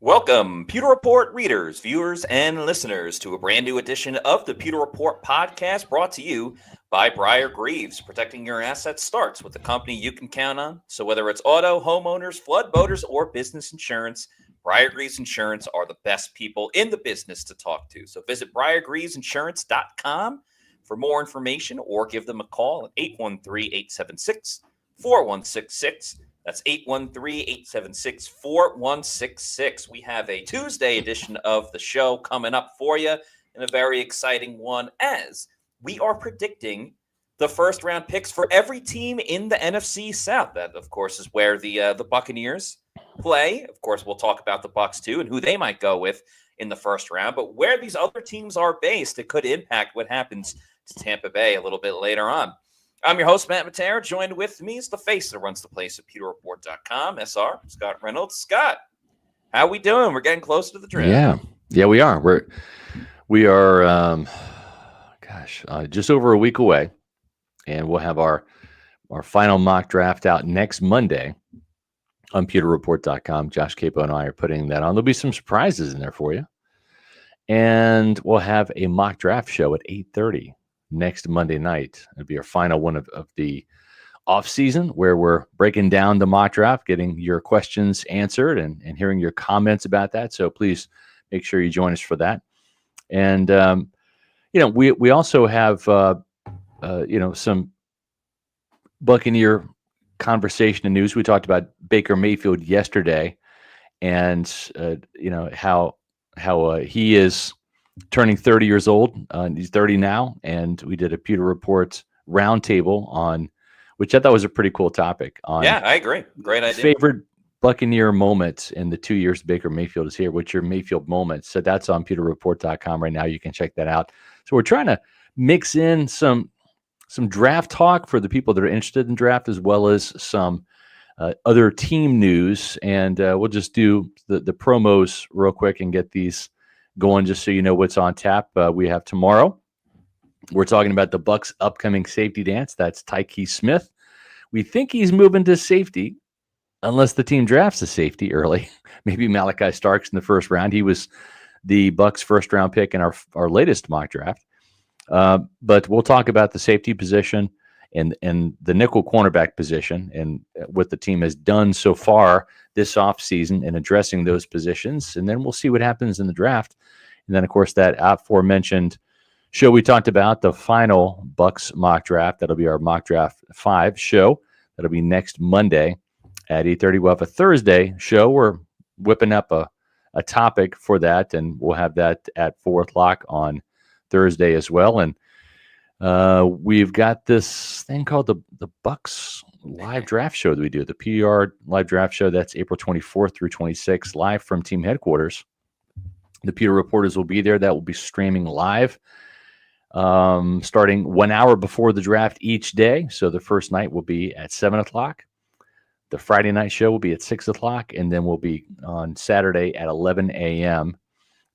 Welcome, Pewter Report readers, viewers, and listeners to a brand new edition of the Pewter Report podcast brought to you by Briar Greaves. Protecting your assets starts with a company you can count on. So whether it's auto, homeowners, flood, boaters, or business insurance, Briar Greaves Insurance are the best people in the business to talk to. So visit briargreavesinsurance.com for more information or give them a call at 813-876-4166. That's 813-876-4166. We have a Tuesday edition of the show coming up for you, and a very exciting one as we are predicting the first-round picks for every team in the NFC South. That, of course, is where the Buccaneers play. Of course, we'll talk about the Bucs, too, and who they might go with in the first round. But where these other teams are based, it could impact what happens to Tampa Bay a little bit later on. I'm your host, Matt Matera. Joined with me is the face that runs the place at PewterReport.com, SR, Scott Reynolds. Scott, how we doing? We're getting close to the draft. Yeah, we are. We are, just over a week away, and we'll have our final mock draft out next Monday on PewterReport.com. Josh Capo and I are putting that on. There'll be some surprises in there for you, and we'll have a mock draft show at 8:30. Next Monday night. It'll be our final one of the off season, where we're breaking down the mock draft, getting your questions answered and hearing your comments about that. So please make sure you join us for that. And, we also have, some Buccaneer conversation and news. We talked about Baker Mayfield yesterday and, how he is turning 30 years old. He's 30 now, and we did a Pewter Report roundtable on, which I thought was a pretty cool topic. Yeah, I agree. Great idea. Favorite Buccaneer moments in the 2 years Baker Mayfield is here. What's your Mayfield moments? So that's on PewterReport.com right now. You can check that out. So we're trying to mix in some draft talk for the people that are interested in draft, as well as some other team news. And we'll just do the promos real quick and get these going, just so you know what's on tap. We have tomorrow. We're talking about the Bucs' upcoming safety dance. That's Tyke Smith. We think he's moving to safety, unless the team drafts a safety early. Maybe Malachi Starks in the first round. He was the Bucs' first-round pick in our latest mock draft. But we'll talk about the safety position and the nickel cornerback position and what the team has done so far this offseason in addressing those positions. And then we'll see what happens in the draft. And then, of course, that aforementioned show we talked about, the final Bucs mock draft. That'll be our mock draft 5 show. That'll be next Monday at 8:30. We'll have a Thursday show. We're whipping up a topic for that, and we'll have that at 4 o'clock on Thursday as well. And we've got this thing called the Bucs live draft show that we do, the PR live draft show. That's April 24th through 26th, live from team headquarters. The Pewter reporters will be there. That will be streaming live, starting 1 hour before the draft each day. So the first night will be at 7 o'clock. The Friday night show will be at 6 o'clock, and then we'll be on Saturday at 11 a.m.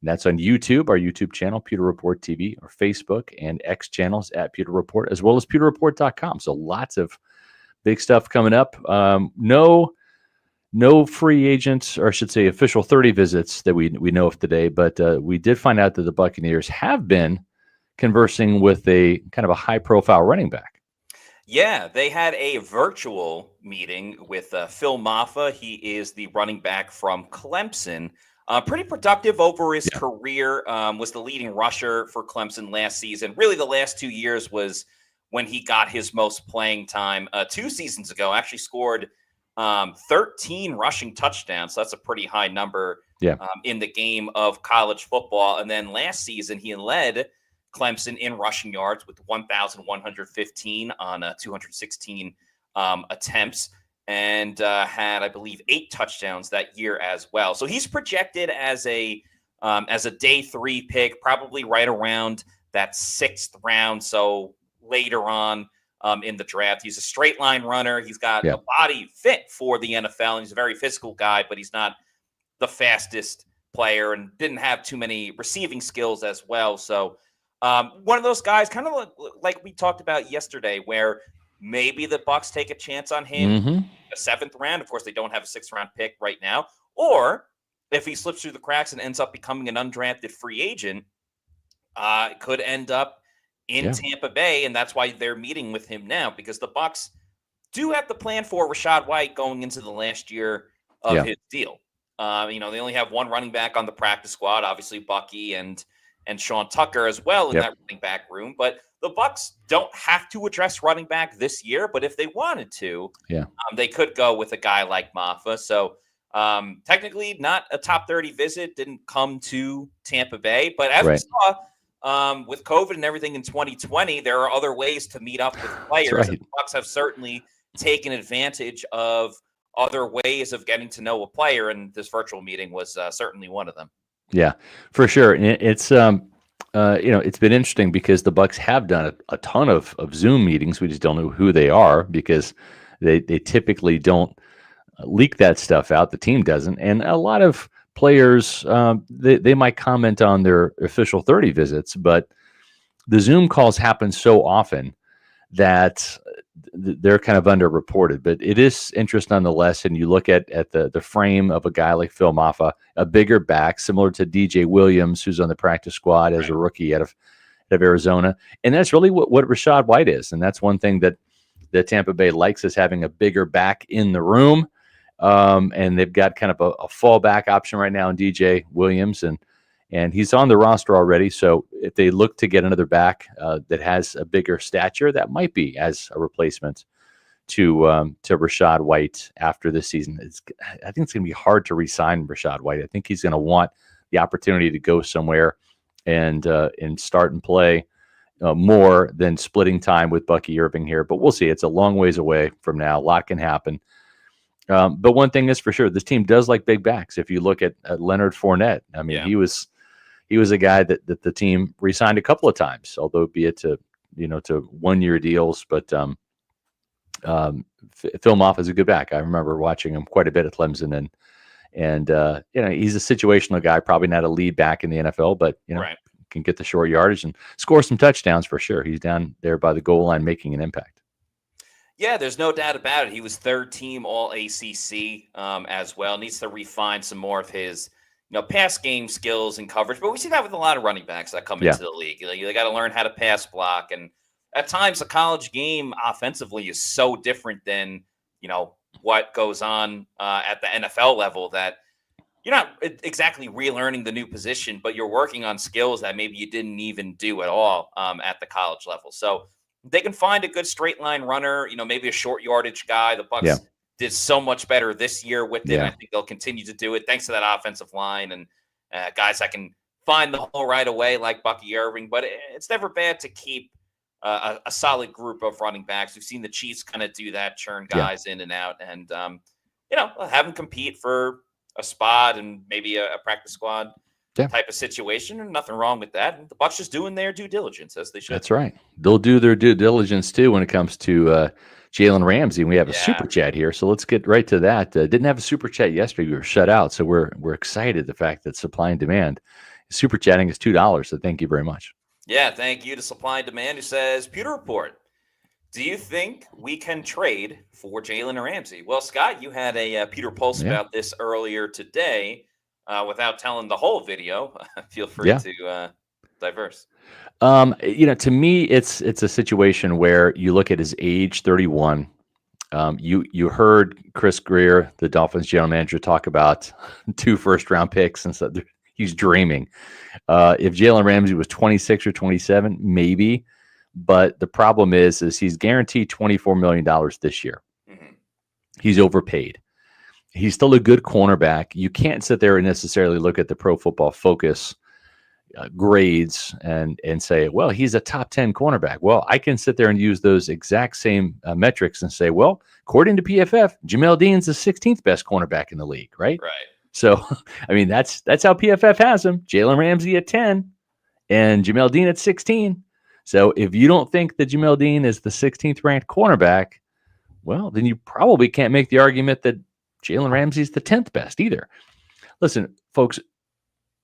That's on YouTube, our YouTube channel, Pewter Report TV, our Facebook and X channels at Pewter Report, as well as PewterReport.com. So lots of big stuff coming up. No free agents, or I should say official 30 visits that we know of today, but we did find out that the Buccaneers have been conversing with a kind of a high-profile running back. Yeah, they had a virtual meeting with Phil Maffa. He is the running back from Clemson. Pretty productive over his career. Was the leading rusher for Clemson last season. Really, the last 2 years was when he got his most playing time. 2 seasons ago, actually scored 13 rushing touchdowns. So that's a pretty high number in the game of college football. And then last season, he led Clemson in rushing yards with 1,115 on 216 attempts. And had, I believe, 8 touchdowns that year as well. So he's projected as a day 3 pick, probably right around that 6th round. So later on in the draft, he's a straight line runner. He's got a body fit for the NFL, and he's a very physical guy, but he's not the fastest player and didn't have too many receiving skills as well. So one of those guys, kind of like we talked about yesterday, where maybe the Bucs take a chance on him, a 7th round. Of course, they don't have a 6th round pick right now. Or if he slips through the cracks and ends up becoming an undrafted free agent, could end up in Tampa Bay, and that's why they're meeting with him now, because the Bucs do have the plan for Rachaad White going into the last year of his deal. They only have one running back on the practice squad, obviously Bucky and Sean Tucker as well in that running back room. But the Bucs don't have to address running back this year, but if they wanted to, they could go with a guy like Maffa. So technically not a top 30 visit, didn't come to Tampa Bay. But as we saw with COVID and everything in 2020, there are other ways to meet up with players. And the Bucs have certainly taken advantage of other ways of getting to know a player, and this virtual meeting was certainly one of them. Yeah, for sure. And it's it's been interesting because the Bucs have done a ton of Zoom meetings. We just don't know who they are because they typically don't leak that stuff out. The team doesn't, and a lot of players they might comment on their official 30 visits, but the Zoom calls happen so often that they're kind of underreported. But it is interest nonetheless. And you look at the frame of a guy like Phil Maffa, a bigger back, similar to DJ Williams, who's on the practice squad as a rookie out of Arizona. And that's really what Rachaad White is. And that's one thing that Tampa Bay likes, is having a bigger back in the room. And they've got kind of a fallback option right now in DJ Williams, and he's on the roster already. So if they look to get another back that has a bigger stature, that might be as a replacement to Rachaad White after this season. I think it's going to be hard to re-sign Rachaad White. I think he's going to want the opportunity to go somewhere and start and play more than splitting time with Bucky Irving here. But we'll see. It's a long ways away from now. A lot can happen. But one thing is for sure, this team does like big backs. If you look at Leonard Fournette, I mean, he was a guy that the team re-signed a couple of times, although be it to 1-year deals. But Phil Maffa is a good back. I remember watching him quite a bit at Clemson, and he's a situational guy, probably not a lead back in the NFL, but can get the short yardage and score some touchdowns for sure. He's down there by the goal line making an impact. Yeah, there's no doubt about it. He was third team All ACC as well. Needs to refine some more of his pass game skills and coverage. But we see that with a lot of running backs that come into the league. They got to learn how to pass block. And at times, the college game offensively is so different than, what goes on at the NFL level, that you're not exactly relearning the new position, but you're working on skills that maybe you didn't even do at all at the college level. So they can find a good straight line runner, maybe a short yardage guy. The Bucs did so much better this year with it. I think they'll continue to do it thanks to that offensive line and guys that can find the hole right away, like Bucky Irving. But it's never bad to keep a solid group of running backs. We've seen the Chiefs kind of do that, churn guys in and out, and have them compete for a spot and maybe a practice squad type of situation, and nothing wrong with that. And the Bucs just doing their due diligence, as they should. That's right. They'll do their due diligence too when it comes to Jalen Ramsey. We have a super chat here, so let's get right to that. Didn't have a super chat yesterday; we were shut out, so we're excited the fact that supply and demand. Super chatting is $2, so thank you very much. Yeah, thank you to Supply and Demand, who says, Pewter Report, do you think we can trade for Jalen Ramsey? Well, Scott, you had a Pewter Pulse about this earlier today. Without telling the whole video, feel free to diverse. To me, it's a situation where you look at his age, 31. You heard Chris Greer, the Dolphins general manager, talk about 2 first-round picks, and so he's dreaming. If Jalen Ramsey was 26 or 27, maybe. But the problem is he's guaranteed $24 million this year. Mm-hmm. He's overpaid. He's still a good cornerback. You can't sit there and necessarily look at the Pro Football Focus grades and say, well, he's a top 10 cornerback. Well, I can sit there and use those exact same metrics and say, well, according to PFF, Jamel Dean's the 16th best cornerback in the league, right? Right. So, I mean, that's how PFF has him. Jalen Ramsey at 10 and Jamel Dean at 16. So if you don't think that Jamel Dean is the 16th ranked cornerback, well, then you probably can't make the argument that Jalen Ramsey's the 10th best either. Listen, folks,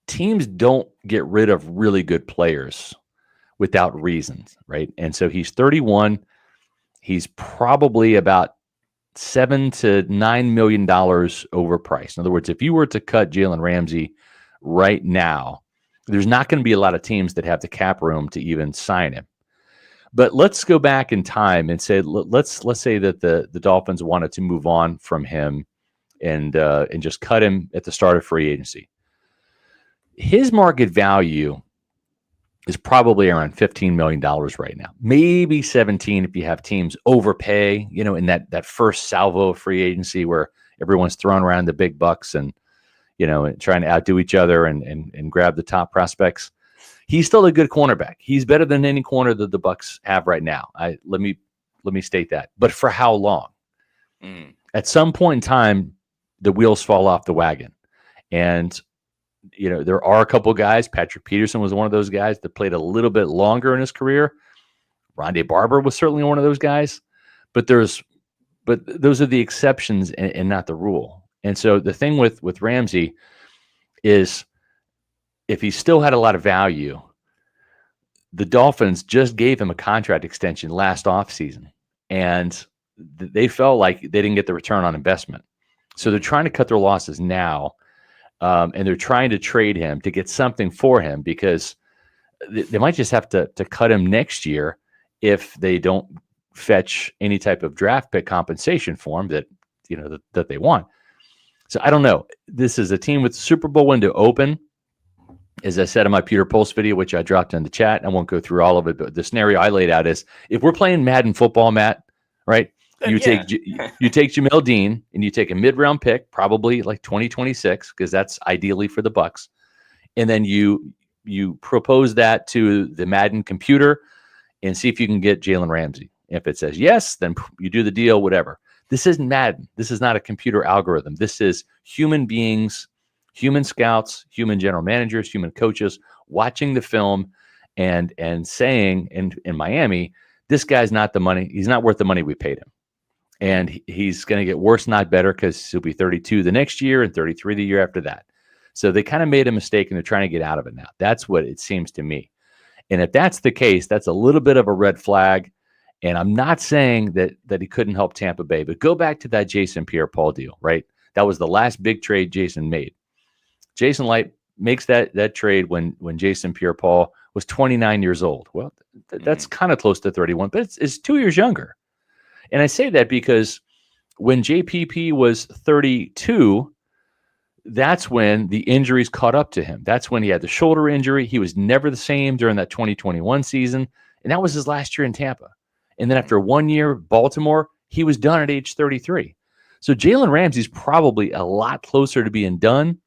teams don't get rid of really good players without reasons, right? And so he's 31. He's probably about $7 to $9 million overpriced. In other words, if you were to cut Jalen Ramsey right now, there's not going to be a lot of teams that have the cap room to even sign him. But let's go back in time and say, let's say that the Dolphins wanted to move on from him and just cut him at the start of free agency. His market value is probably around $15 million right now, maybe 17 if you have teams overpay, in that first salvo of free agency where everyone's throwing around the big bucks and, trying to outdo each other and grab the top prospects. He's still a good cornerback. He's better than any corner that the Bucs have right now. Let me state that. But for how long? At some point in time, the wheels fall off the wagon. And there are a couple of guys. Patrick Peterson was one of those guys that played a little bit longer in his career. Rondé Barber was certainly one of those guys. But those are the exceptions and not the rule. And so the thing with Ramsey is if he still had a lot of value, the Dolphins just gave him a contract extension last offseason, and they felt like they didn't get the return on investment. So they're trying to cut their losses now. And they're trying to trade him to get something for him because they might just have to cut him next year if they don't fetch any type of draft pick compensation for him that they want. So I don't know. This is a team with the Super Bowl window open. As I said in my Pewter Pulse video, which I dropped in the chat, I won't go through all of it, but the scenario I laid out is if we're playing Madden football, Matt, right? You take Jamel Dean and you take a mid-round pick, probably like 2026, because that's ideally for the Bucs. And then you propose that to the Madden computer and see if you can get Jalen Ramsey. If it says yes, then you do the deal, whatever. This isn't Madden. This is not a computer algorithm. This is human beings, human scouts, human general managers, human coaches watching the film and saying in Miami, this guy's not the money. He's not worth the money we paid him. And he's going to get worse, not better, because he'll be 32 the next year and 33 the year after that. So they kind of made a mistake, and they're trying to get out of it now. That's what it seems to me. And if that's the case, that's a little bit of a red flag. And I'm not saying that he couldn't help Tampa Bay, but go back to that Jason Pierre-Paul deal, right? That was the last big trade Jason made. Jason Light makes that trade when Jason Pierre-Paul was 29 years old. Well, that's kind of close to 31, but it's 2 years younger. And I say that because when JPP was 32, that's when the injuries caught up to him. That's when he had the shoulder injury. He was never the same during that 2021 season. And that was his last year in Tampa. And then after 1 year, Baltimore, he was done at age 33. So Jalen Ramsey's probably a lot closer to being done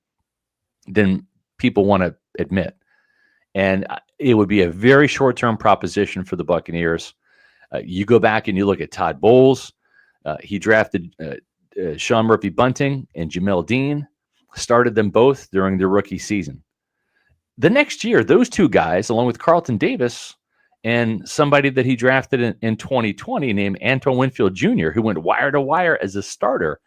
than people want to admit. And it would be a very short-term proposition for the Buccaneers. You go back and you look at Todd Bowles. He drafted Sean Murphy-Bunting and Jamel Dean, started them both during their rookie season. The next year, those two guys, along with Carlton Davis and somebody that he drafted in 2020 named Antoine Winfield Jr., who went wire to wire as a starter,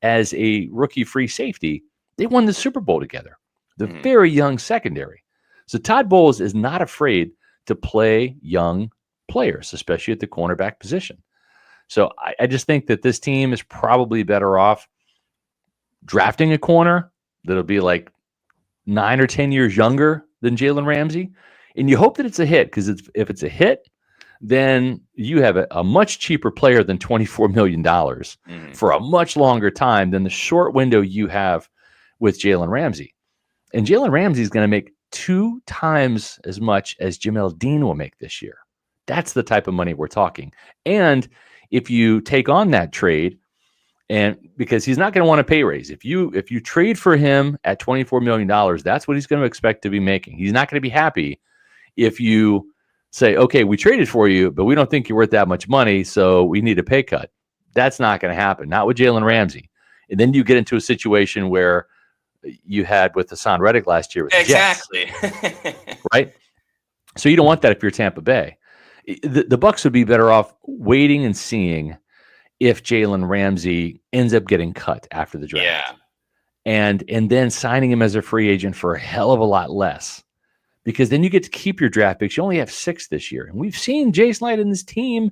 as a rookie free safety, they won the Super Bowl together. The very young secondary. So Todd Bowles is not afraid to play young players, especially at the cornerback position. So I just think that this team is probably better off drafting a corner that'll be like 9 or 10 years younger than Jalen Ramsey. And you hope that it's a hit, because if it's a hit, then you have a much cheaper player than $24 million for a much longer time than the short window you have with Jalen Ramsey. And Jalen Ramsey is going to make 2 times as much as Jamel Dean will make this year. That's the type of money we're talking. And if you take on that trade, and because he's not going to want a pay raise, if you trade for him at $24 million, that's what he's going to expect to be making. He's not going to be happy if you say, okay, we traded for you, but we don't think you're worth that much money, so we need a pay cut. That's not going to happen. Not with Jalen Ramsey. And then you get into a situation where you had with Hassan Reddick last year with exactly. Jets, right? So you don't want that if you're Tampa Bay. The Bucs would be better off waiting and seeing if Jalen Ramsey ends up getting cut after the draft. Yeah. And then signing him as a free agent for a hell of a lot less. Because then you get to keep your draft picks. You only have 6 this year. And we've seen Jason Light and his team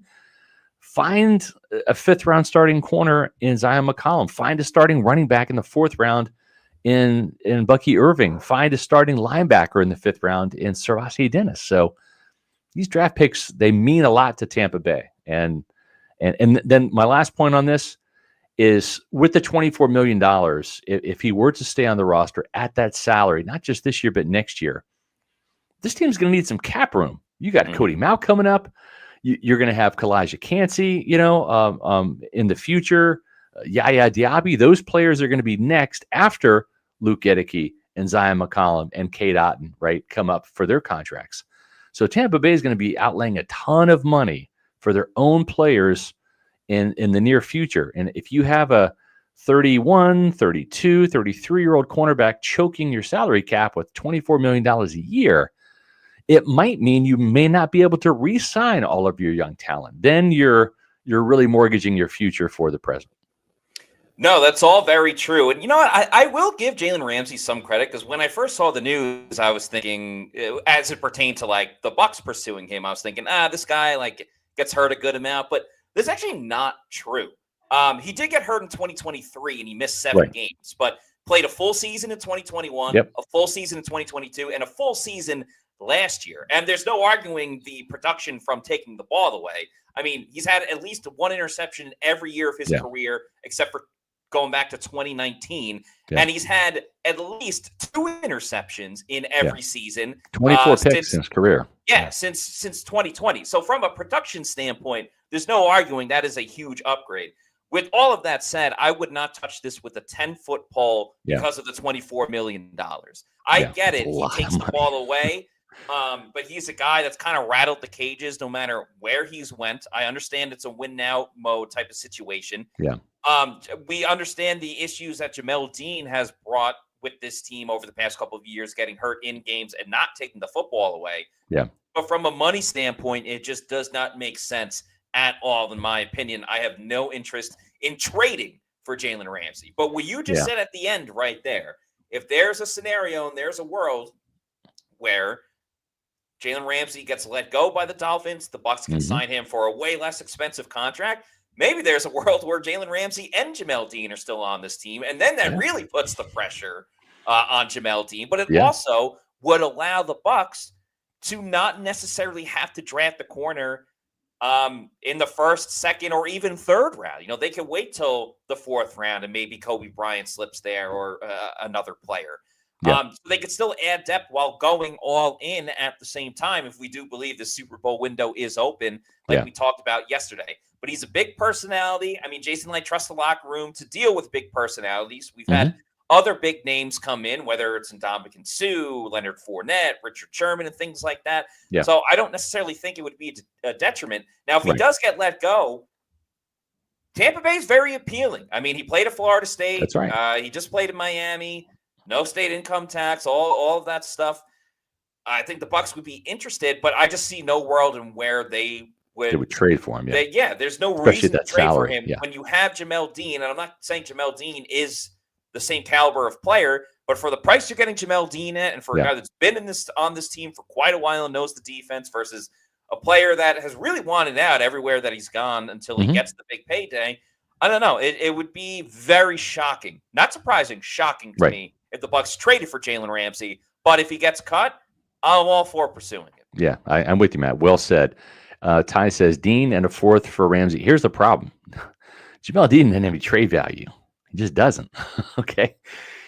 Find a 5th-round starting corner in Zion McCollum. Find a starting running back in the 4th round in Bucky Irving. Find a starting linebacker in the 5th round in Servasi Dennis. So these draft picks, they mean a lot to Tampa Bay. And then my last point on this is with the $24 million, if he were to stay on the roster at that salary, not just this year, but next year, this team's going to need some cap room. You got Cody Mao coming up. You're going to have Kalijah Cansey, in the future. Yaya Diaby. Those players are going to be next after Luke Gedeke and Zion McCollum and Cade Otton, right, come up for their contracts. So Tampa Bay is going to be outlaying a ton of money for their own players in the near future. And if you have a 31, 32, 33-year-old cornerback choking your salary cap with $24 million a year, it might mean you may not be able to re-sign all of your young talent. Then you're really mortgaging your future for the present. No, that's all very true. And you know what? I will give Jalen Ramsey some credit, because when I first saw the news, I was thinking, as it pertained to like the Bucs pursuing him, I was thinking, this guy like gets hurt a good amount. But that's actually not true. He did get hurt in 2023 and he missed 7 games, but played a full season in 2021, a full season in 2022, and a full season last year. And there's no arguing the production from taking the ball away. I mean, he's had at least 1 interception every year of his career, except for going back to 2019. And he's had at least 2 interceptions in every season. 24 picks in his career. Since 2020. So from a production standpoint, there's no arguing that is a huge upgrade. With all of that said, I would not touch this with a 10-foot pole because of the $24 million. I get it. He takes the ball away. But he's a guy that's kind of rattled the cages no matter where he's went. I understand it's a win now mode type of situation. We understand the issues that Jamel Dean has brought with this team over the past couple of years, getting hurt in games and not taking the football away. But from a money standpoint, it just does not make sense at all, in my opinion. I have no interest in trading for Jalen Ramsey. But what you just said at the end right there, if there's a scenario and there's a world where Jalen Ramsey gets let go by the Dolphins, the Bucs can sign him for a way less expensive contract. Maybe there's a world where Jalen Ramsey and Jamel Dean are still on this team, and then that really puts the pressure on Jamel Dean. But it also would allow the Bucs to not necessarily have to draft a corner in the 1st, 2nd, or even 3rd round. They can wait till the 4th round and maybe Kobe Bryant slips there or another player. So they could still add depth while going all in at the same time, if we do believe the Super Bowl window is open, like we talked about yesterday. But he's a big personality. I mean, Jason Light trusts the locker room to deal with big personalities. We've had other big names come in, whether it's Ndamukong Suh, Leonard Fournette, Richard Sherman, and things like that. So I don't necessarily think it would be a detriment. Now, if he does get let go, Tampa Bay is very appealing. I mean, he played at Florida State. That's right. He just played in Miami. No state income tax, all of that stuff. I think the Bucs would be interested, but I just see no world in where they would trade for him. There's no reason to trade for him when you have Jamel Dean. And I'm not saying Jamel Dean is the same caliber of player, but for the price you're getting Jamel Dean at, and for a guy that's been on this team for quite a while and knows the defense, versus a player that has really wanted out everywhere that he's gone until he gets the big payday. I don't know. It would be very shocking, not surprising, shocking to me if the Bucs traded for Jalen Ramsey. But if he gets cut, I'm all for pursuing it. Yeah, I'm with you, Matt. Well said. Ty says Dean and a 4th for Ramsey. Here's the problem. Jamel Dean doesn't have any trade value. He just doesn't. Okay.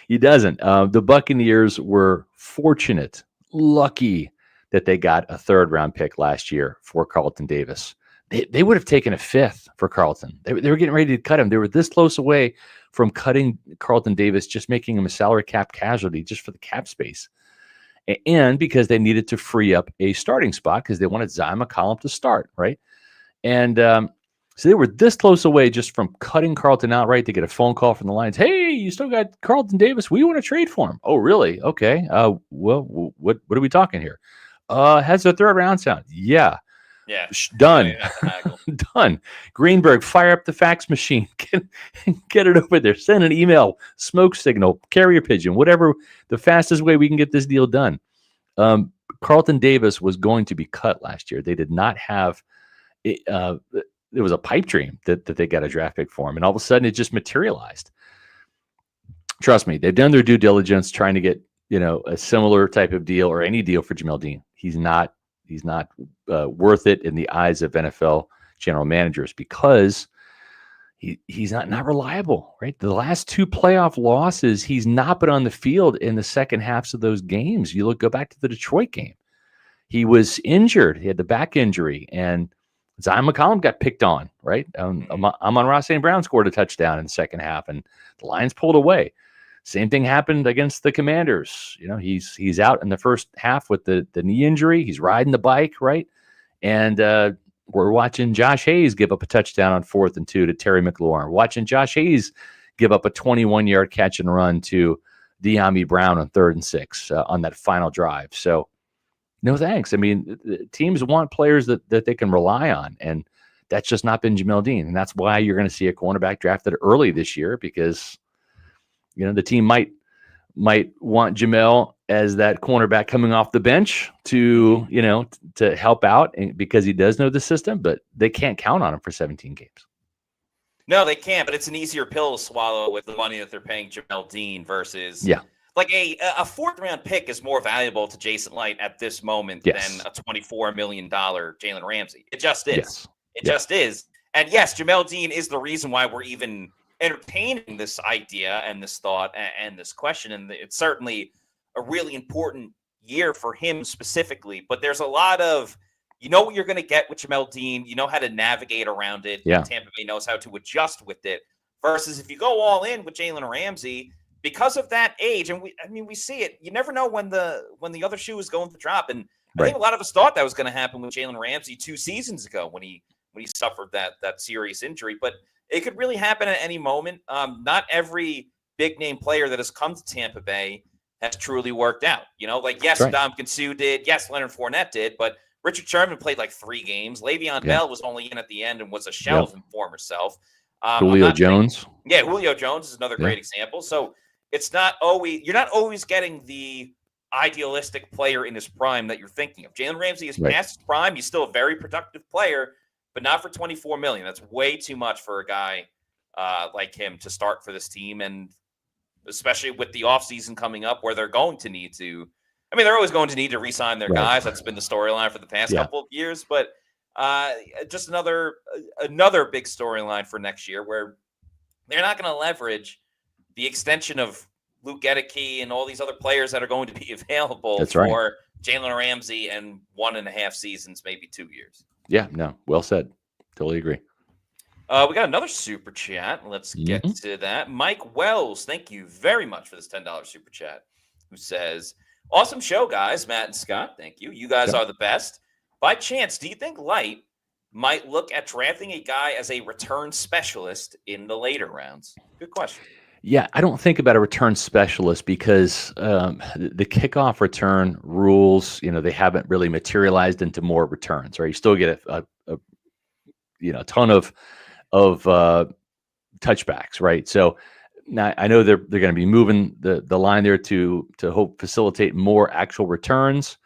He doesn't. The Buccaneers were fortunate, lucky that they got a 3rd round pick last year for Carlton Davis. They would have taken a 5th for Carlton. They were getting ready to cut him. They were this close away from cutting Carlton Davis, just making him a salary cap casualty just for the cap space. And because they needed to free up a starting spot because they wanted Zion McCollum to start, right? And so they were this close away just from cutting Carlton outright to get a phone call from the Lions. Hey, you still got Carlton Davis. We want to trade for him. Oh, really? Okay. Well, what are we talking here? Has a 3rd round sound? Yeah. Done. Done. Greenberg, fire up the fax machine. Get it over there. Send an email, smoke signal, carrier pigeon, whatever, the fastest way we can get this deal done. Carlton Davis was going to be cut last year. They did not have was a pipe dream that they got a draft pick for him, and all of a sudden it just materialized. Trust me, they've done their due diligence trying to get a similar type of deal or any deal for Jamel Dean. He's not worth it in the eyes of NFL general managers because he's not reliable, right? The last 2 playoff losses, he's not been on the field in the second halves of those games. Go back to the Detroit game. He was injured. He had the back injury, and Zion McCollum got picked on, right? Amon-Ra St. Brown scored a touchdown in the second half, and the Lions pulled away. Same thing happened against the Commanders. He's out in the first half with the knee injury. He's riding the bike, right? And we're watching Josh Hayes give up a touchdown on 4th and 2 to Terry McLaurin. Watching Josh Hayes give up a 21-yard catch and run to De'Ami Brown on 3rd and 6 on that final drive. So, no thanks. I mean, teams want players that they can rely on, and that's just not been Jamel Dean. And that's why you're going to see a cornerback drafted early this year because the team might want Jamel as that cornerback coming off the bench to help out because he does know the system, but they can't count on him for 17 games. No, they can't, but it's an easier pill to swallow with the money that they're paying Jamel Dean versus like a 4th-round pick is more valuable to Jason Light at this moment than a $24 million Jalen Ramsey. It just is. Yes. It just is. And yes, Jamel Dean is the reason why we're even entertaining this idea and this thought and this question. And it's certainly a really important year for him specifically. But there's a lot of, what you're going to get with Jamel Dean. You know how to navigate around it. Yeah. Tampa Bay knows how to adjust with it. Versus if you go all in with Jalen Ramsey, because of that age, and we see it. You never know when the other shoe is going to drop. And I think a lot of us thought that was going to happen with Jalen Ramsey 2 seasons ago when he suffered that serious injury. But it could really happen at any moment. Not every big name player that has come to Tampa Bay has truly worked out. Yes, Ndamukong Suh did. Yes, Leonard Fournette did. But Richard Sherman played like 3 games. Le'Veon Bell was only in at the end and was a shell of his former self. Julio Jones. Julio Jones is another great example. So it's not always, you're not always getting the idealistic player in his prime that you're thinking of. Jalen Ramsey is past his prime. He's still a very productive player, but not for $24 million. That's way too much for a guy like him to start for this team. And especially with the offseason coming up where they're going to need to, they're always going to need to re-sign their guys. That's been the storyline for the past couple of years, but just another big storyline for next year where they're not going to leverage the extension of Luke Gedeke and all these other players that are going to be available for Jalen Ramsey in 1.5 seasons, maybe 2 years. Yeah, no, well said. Totally agree. We got another super chat. Let's get to that. Mike Wells, thank you very much for this $10 super chat, who says, awesome show, guys. Matt and Scott, thank you. You guys are the best. By chance, do you think Light might look at drafting a guy as a return specialist in the later rounds? Good question. Yeah, I don't think about a return specialist because the kickoff return rules, they haven't really materialized into more returns, right? You still get a ton of touchbacks, right? So now I know they're going to be moving the line there to hope facilitate more actual returns.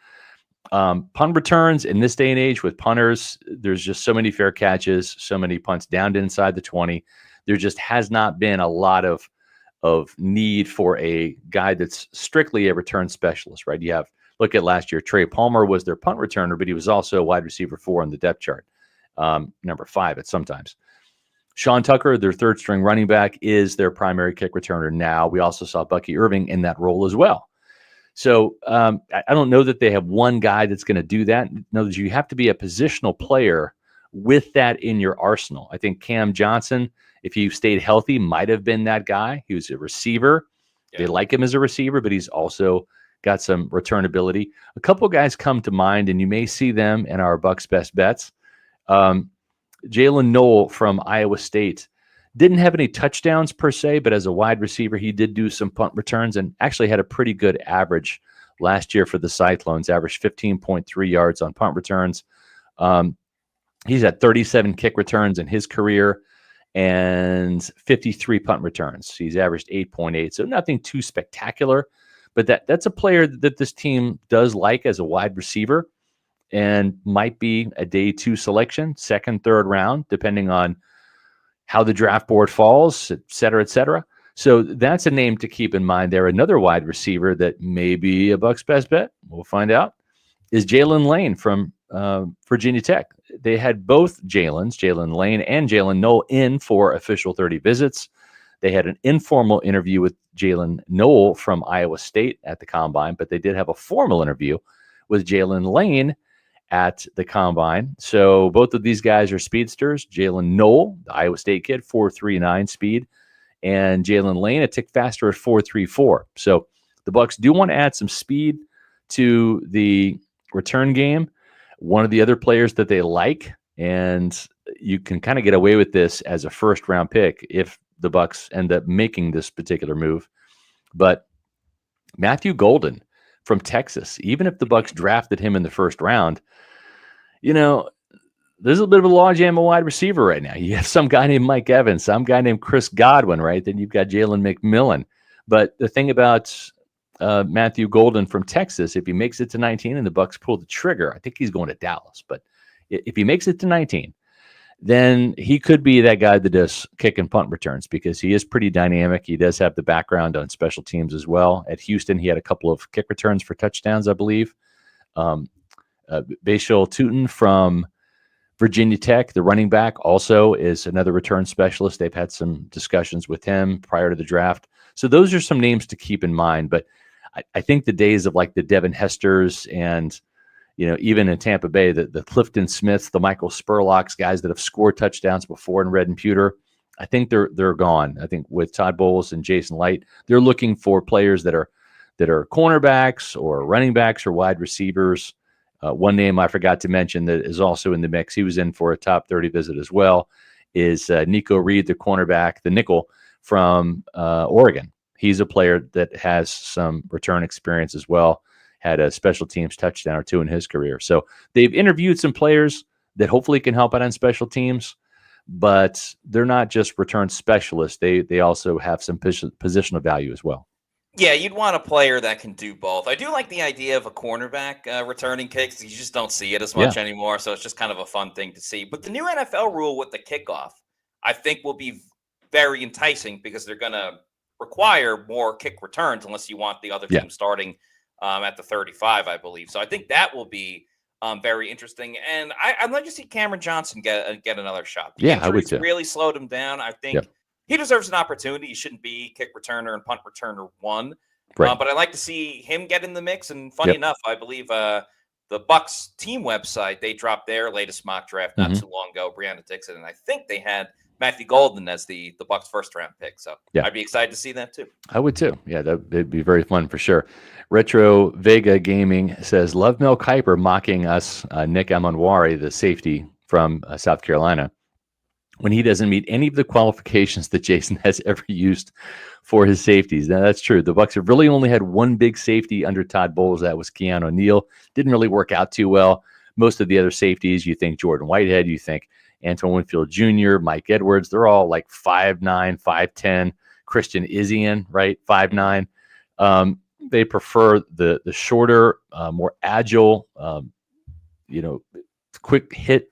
Punt returns in this day and age with punters, there's just so many fair catches, so many punts down to inside the 20. There just has not been a lot of need for a guy that's strictly a return specialist, right? Look at last year, Trey Palmer was their punt returner, but he was also a wide receiver 4 on the depth chart, number 5 at sometimes. Sean Tucker, their 3rd string running back, is their primary kick returner now. We also saw Bucky Irving in that role as well. So I don't know that they have one guy that's going to do that. No, you have to be a positional player with that in your arsenal. I think Cam Johnson, if he stayed healthy, might have been that guy. He was a receiver. Yeah. They like him as a receiver, but he's also got some return ability. A couple of guys come to mind, and you may see them in our Bucs best bets. Jalen Noel from Iowa State didn't have any touchdowns per se, but as a wide receiver, he did do some punt returns and actually had a pretty good average last year for the Cyclones, averaged 15.3 yards on punt returns. He's had 37 kick returns in his career and 53 punt returns. He's averaged 8.8, so nothing too spectacular, but that's a player that this team does like as a wide receiver. and might be a day 2 selection, second, third round, depending on how the draft board falls, et cetera, et cetera. So that's a name to keep in mind there. Another wide receiver that may be a Bucs best bet, we'll find out, is Jalen Lane from Virginia Tech. They had both Jalen Lane and Jalen Noel, in for official 30 visits. They had an informal interview with Jalen Noel from Iowa State at the Combine, but they did have a formal interview with Jalen Lane at the Combine. So both of these guys are speedsters. Jalen Noel, the Iowa State kid, 4.39 speed, and Jalen Lane, a tick faster at 4.34. So the Bucs do want to add some speed to the return game. One of the other players that they like, and you can kind of get away with this as a first-round pick if the Bucs end up making this particular move, but Matthew Golden from Texas, even if the Bucs drafted him in the first round, there's a bit of a logjam of wide receiver right now. You have some guy named Mike Evans, some guy named Chris Godwin, right? Then you've got Jalen McMillan. But the thing about Matthew Golden from Texas, if he makes it to 19 and the Bucs pull the trigger, I think he's going to Dallas. But if he makes it to 19, then he could be that guy that does kick and punt returns, because he is pretty dynamic. He does have the background on special teams as well. At Houston, he had a couple of kick returns for touchdowns, I believe. Bashal Tutin from Virginia Tech, the running back, also is another return specialist. They've had some discussions with him prior to the draft. So those are some names to keep in mind. But I think the days of like the Devin Hesters and even in Tampa Bay, the Clifton Smiths, the Michael Spurlocks, guys that have scored touchdowns before in red and pewter, I think they're gone. I think with Todd Bowles and Jason Light, they're looking for players that are cornerbacks or running backs or wide receivers. One name I forgot to mention that is also in the mix, he was in for a top 30 visit as well, is Nico Reed, the cornerback, the nickel from Oregon. He's a player that has some return experience as well. Had a special teams touchdown or two in his career. So they've interviewed some players that hopefully can help out on special teams, but they're not just return specialists. They also have some positional value as well. Yeah, you'd want a player that can do both. I do like the idea of a cornerback returning kicks. You just don't see it as much anymore, so it's just kind of a fun thing to see. But the new NFL rule with the kickoff, I think, will be very enticing, because they're going to require more kick returns unless you want the other team starting at the 35, I believe. So I think that will be very interesting. And I'd like to see Cameron Johnson get another shot. The I would too. Really slowed him down. I think he deserves an opportunity. He shouldn't be kick returner and punt returner one. Right. But I'd like to see him get in the mix. And funny enough, I believe the Bucs team website, they dropped their latest mock draft not too long ago, Brianna Dixon. And I think they had Matthew Golden as the Bucs first round pick. So I'd be excited to see that too. I would too. Yeah, that'd be very fun for sure. Retro Vega Gaming says, love Mel Kiper mocking us, Nick Amonwari, the safety from South Carolina, when he doesn't meet any of the qualifications that Jason has ever used for his safeties. Now, that's true. The Bucs have really only had one big safety under Todd Bowles. That was Keanu Neal. Didn't really work out too well. Most of the other safeties, you think Jordan Whitehead, you think Antoine Winfield Jr., Mike Edwards, they're all like 5'9", 5'10". Christian Izzian, right, 5'9". They prefer the shorter, more agile, quick hip,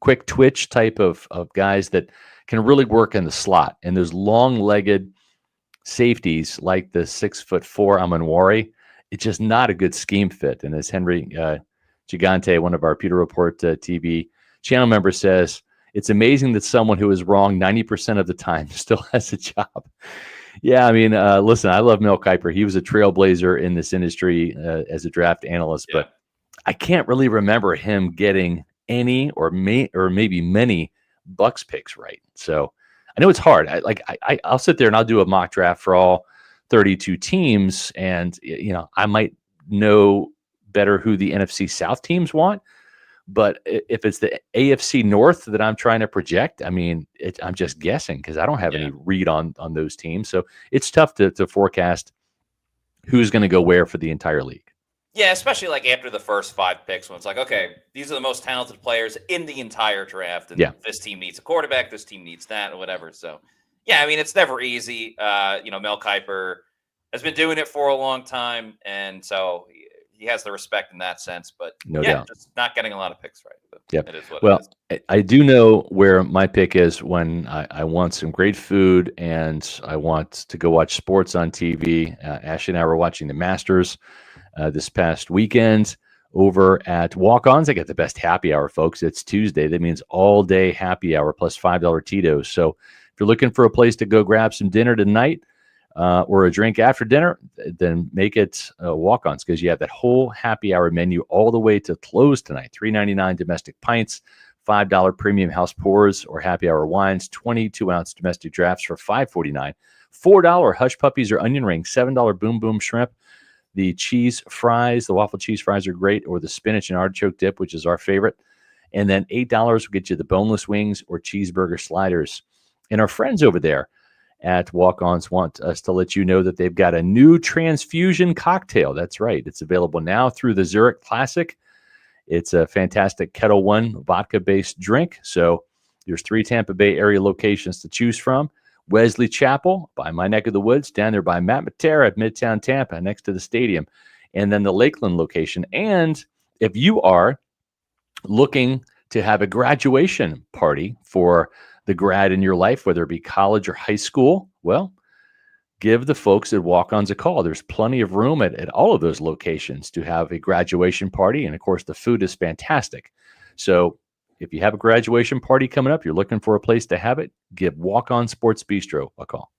quick twitch type of guys that can really work in the slot. And those long-legged safeties like the 6'4" Amonwari, it's just not a good scheme fit. And as Henry Gigante, one of our Pewter Report TV channel members, says, it's amazing that someone who is wrong 90% of the time still has a job. Yeah, I mean, listen, I love Mel Kiper. He was a trailblazer in this industry as a draft analyst, but I can't really remember him getting any or maybe many Bucs picks right. So I know it's hard. I'll sit there and I'll do a mock draft for all 32 teams, and I might know better who the NFC South teams want. But if it's the AFC North that I'm trying to project, I mean, I'm just guessing because I don't have any read on those teams. So it's tough to forecast who's going to go where for the entire league. Yeah, especially like after the first 5 picks, when it's like, okay, these are the most talented players in the entire draft. And this team needs a quarterback, this team needs that, or whatever. So, yeah, I mean, it's never easy. Mel Kiper has been doing it for a long time. And so he has the respect in that sense. But No yeah, doubt. just not getting a lot of picks right. But Yep. it is what it Well, is. I do know where my pick is when I want some great food and I want to go watch sports on TV. Ashley and I were watching the Masters this past weekend over at Walk-Ons. I get the best happy hour, folks. It's Tuesday. That means all day happy hour plus $5 Tito's. So if you're looking for a place to go grab some dinner tonight or a drink after dinner, then make it Walk-Ons because you have that whole happy hour menu all the way to close tonight. $3.99 domestic pints, $5 premium house pours or happy hour wines, 22-ounce domestic drafts for $5.49, $4 hush puppies or onion rings, $7 boom boom shrimp. The cheese fries, the waffle cheese fries are great, or the spinach and artichoke dip, which is our favorite. And then $8 will get you the boneless wings or cheeseburger sliders. And our friends over there at Walk-Ons want us to let you know that they've got a new transfusion cocktail. That's right. It's available now through the Zurich Classic. It's a fantastic Kettle One vodka-based drink. So there's 3 Tampa Bay area locations to choose from. Wesley Chapel by my neck of the woods, down there by Matt Matera at Midtown Tampa, next to the stadium, and then the Lakeland location. And if you are looking to have a graduation party for the grad in your life, whether it be college or high school, well, give the folks at Walk-Ons a call. There's plenty of room at all of those locations to have a graduation party. And of course, the food is fantastic. So if you have a graduation party coming up, you're looking for a place to have it, give Walk-On Sports Bistro a call.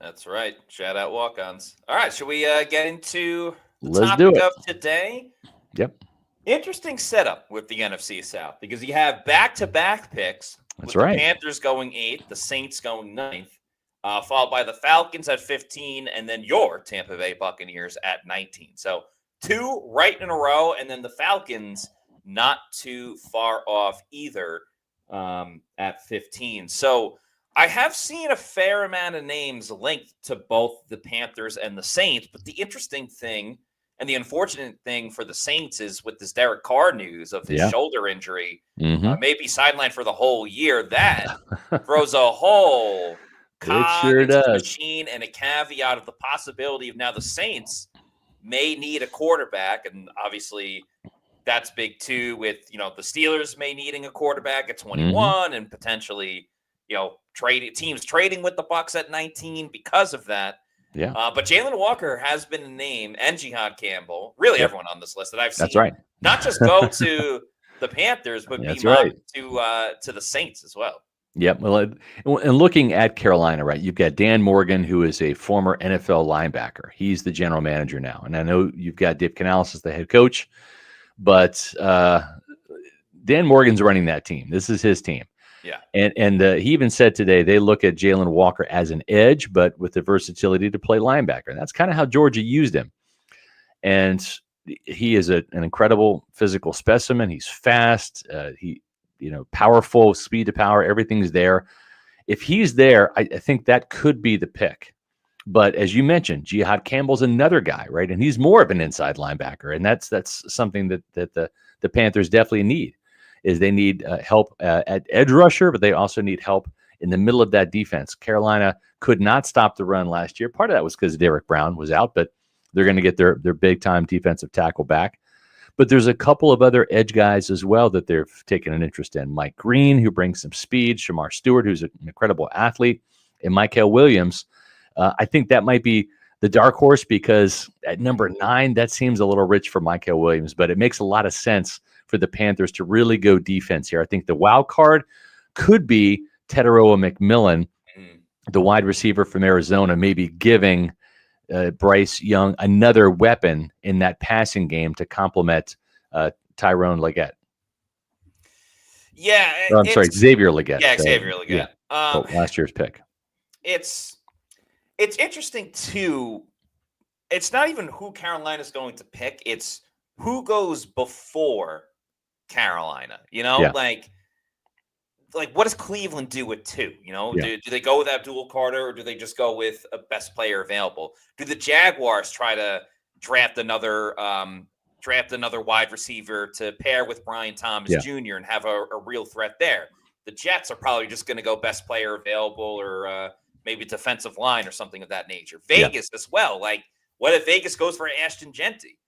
That's right. Shout out Walk-Ons. All right. Should we get into the Let's topic do it. of today? Yep. Interesting setup with the NFC South because you have back-to-back picks. That's with right. The Panthers going 8th, the Saints going 9th, followed by the Falcons at 15, and then your Tampa Bay Buccaneers at 19. So 2 right in a row, and then the Falcons not too far off either at 15. So I have seen a fair amount of names linked to both the Panthers and the Saints, but the interesting thing and the unfortunate thing for the Saints is with this Derek Carr news of his shoulder injury, maybe sidelined for the whole year, that throws a whole cog into the machine and a caveat of the possibility of now the Saints may need a quarterback. And obviously that's big too with, the Steelers may needing a quarterback at 21 and potentially, teams trading with the Bucs at 19 because of that. Yeah. But Jalen Walker has been a name, and Jihad Campbell, really everyone on this list that I've seen. That's right. Not just go to the Panthers, but be mocked to the Saints as well. Yep. Well, and looking at Carolina, right, you've got Dan Morgan, who is a former NFL linebacker. He's the general manager now. And I know you've got Dave Canales as the head coach, but Dan Morgan's running that team. This is his team. Yeah. And he even said today they look at Jalen Walker as an edge, but with the versatility to play linebacker. And that's kind of how Georgia used him. And he is an incredible physical specimen. He's fast. Powerful, speed to power. Everything's there. If he's there, I think that could be the pick. But as you mentioned, Jihad Campbell's another guy, right? And he's more of an inside linebacker. And that's something that the Panthers definitely need. Is they need help at edge rusher, but they also need help in the middle of that defense. Carolina could not stop the run last year. Part of that was because Derek Brown was out, but they're going to get their big-time defensive tackle back. But there's a couple of other edge guys as well that they've taken an interest in. Mike Green, who brings some speed. Shamar Stewart, who's an incredible athlete. And Mykel Williams. I think that might be the dark horse because at number 9, that seems a little rich for Mykel Williams, but it makes a lot of sense for the Panthers to really go defense here. I think the wild card could be Teteroa McMillan, the wide receiver from Arizona, maybe giving Bryce Young another weapon in that passing game to complement Tyrone Leggett. Yeah. I'm sorry, Xavier Leggett. Yeah, Xavier Leggett. Yeah. Last year's pick. It's interesting, too. It's not even who Carolina's going to pick. It's who goes before Carolina, like what does Cleveland do with 2? Do they go with Abdul Carter or do they just go with a best player available? Do the Jaguars try to draft another wide receiver to pair with Brian Thomas Jr. and have a real threat there? The Jets are probably just going to go best player available or maybe defensive line or something of that nature. Vegas as well. What if Vegas goes for Ashton Genty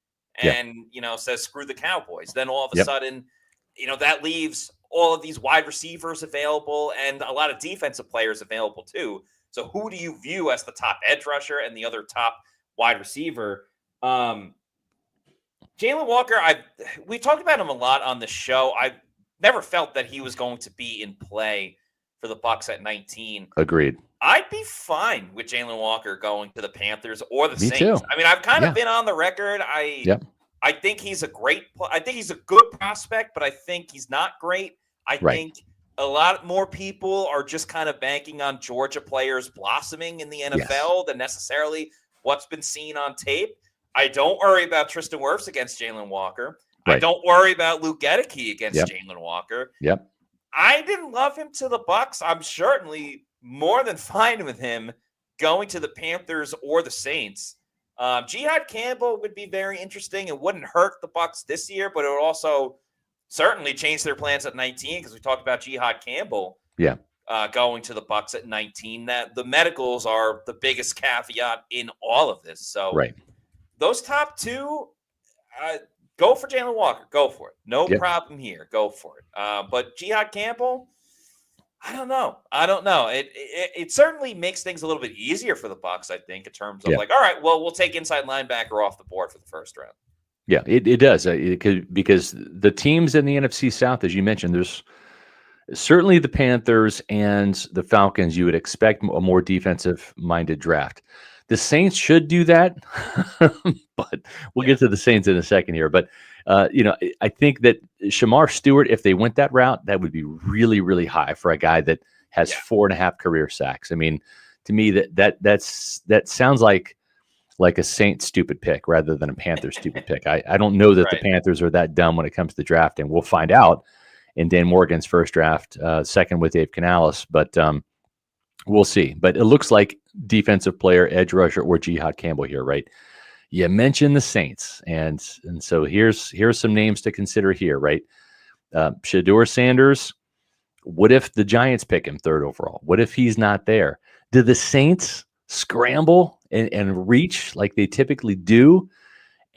Yeah. and, says, screw the Cowboys? Then all of a Yep. sudden, that leaves all of these wide receivers available and a lot of defensive players available too. So who do you view as the top edge rusher and the other top wide receiver? Jalen Walker, we talked about him a lot on the show. I never felt that he was going to be in play for the Bucs at 19. Agreed. I'd be fine with Jalen Walker going to the Panthers or the Me Saints. too. I mean, I've kind of been on the record. I think he's I think he's a good prospect, but I think he's not great. I think a lot more people are just kind of banking on Georgia players blossoming in the NFL than necessarily what's been seen on tape. I don't worry about Tristan Wirfs against Jalen Walker. I don't worry about Luke Gedeke against Jalen Walker. Yep. I didn't love him to the Bucs. I'm certainly more than fine with him going to the Panthers or the Saints. Jihad Campbell would be very interesting. It wouldn't hurt the Bucs this year, but it would also certainly change their plans at 19 because we talked about Jihad Campbell going to the Bucs at 19. That the medicals are the biggest caveat in all of this. So those top two, go for Jalen Walker. Go for it. No problem here. Go for it. But Jihad Campbell, I don't know. It certainly makes things a little bit easier for the Bucs, I think, in terms of all right, well, we'll take inside linebacker off the board for the first round. Yeah, it does. Because the teams in the NFC South, as you mentioned, there's certainly the Panthers and the Falcons. You would expect a more defensive-minded draft. The Saints should do that, but we'll get to the Saints in a second here. But I think that Shamar Stewart, if they went that route, that would be really, really high for a guy that has 4.5 career sacks. I mean, to me, that sounds like a Saints stupid pick rather than a Panthers stupid pick. I don't know that the Panthers are that dumb when it comes to drafting. We'll find out in Dan Morgan's first draft, second with Dave Canales, but we'll see. But it looks like defensive player, edge rusher, or Jihad Campbell here, right? You mentioned the Saints, and so here's some names to consider here, right? Shedeur Sanders. What if the Giants pick him 3rd overall? What if he's not there? Do the Saints scramble and reach like they typically do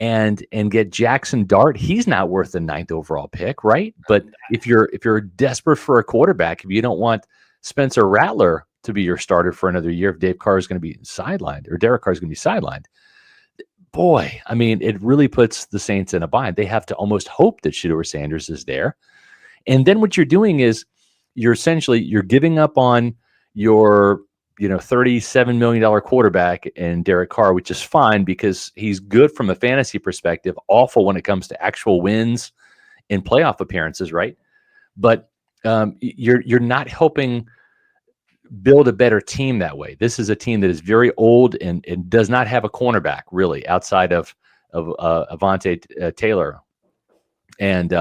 and get Jackson Dart? He's not worth the 9th overall pick, right? But if you're desperate for a quarterback, if you don't want Spencer Rattler to be your starter for another year, if Dave Carr is going to be sidelined or Derek Carr is going to be sidelined, boy, I mean, it really puts the Saints in a bind. They have to almost hope that Shedeur Sanders is there. And then what you're doing is you're giving up on your $37 million quarterback in Derek Carr, which is fine because he's good from a fantasy perspective, awful when it comes to actual wins in playoff appearances, right? But you're not helping build a better team that way. This is a team that is very old and does not have a cornerback really outside of Avante Taylor. And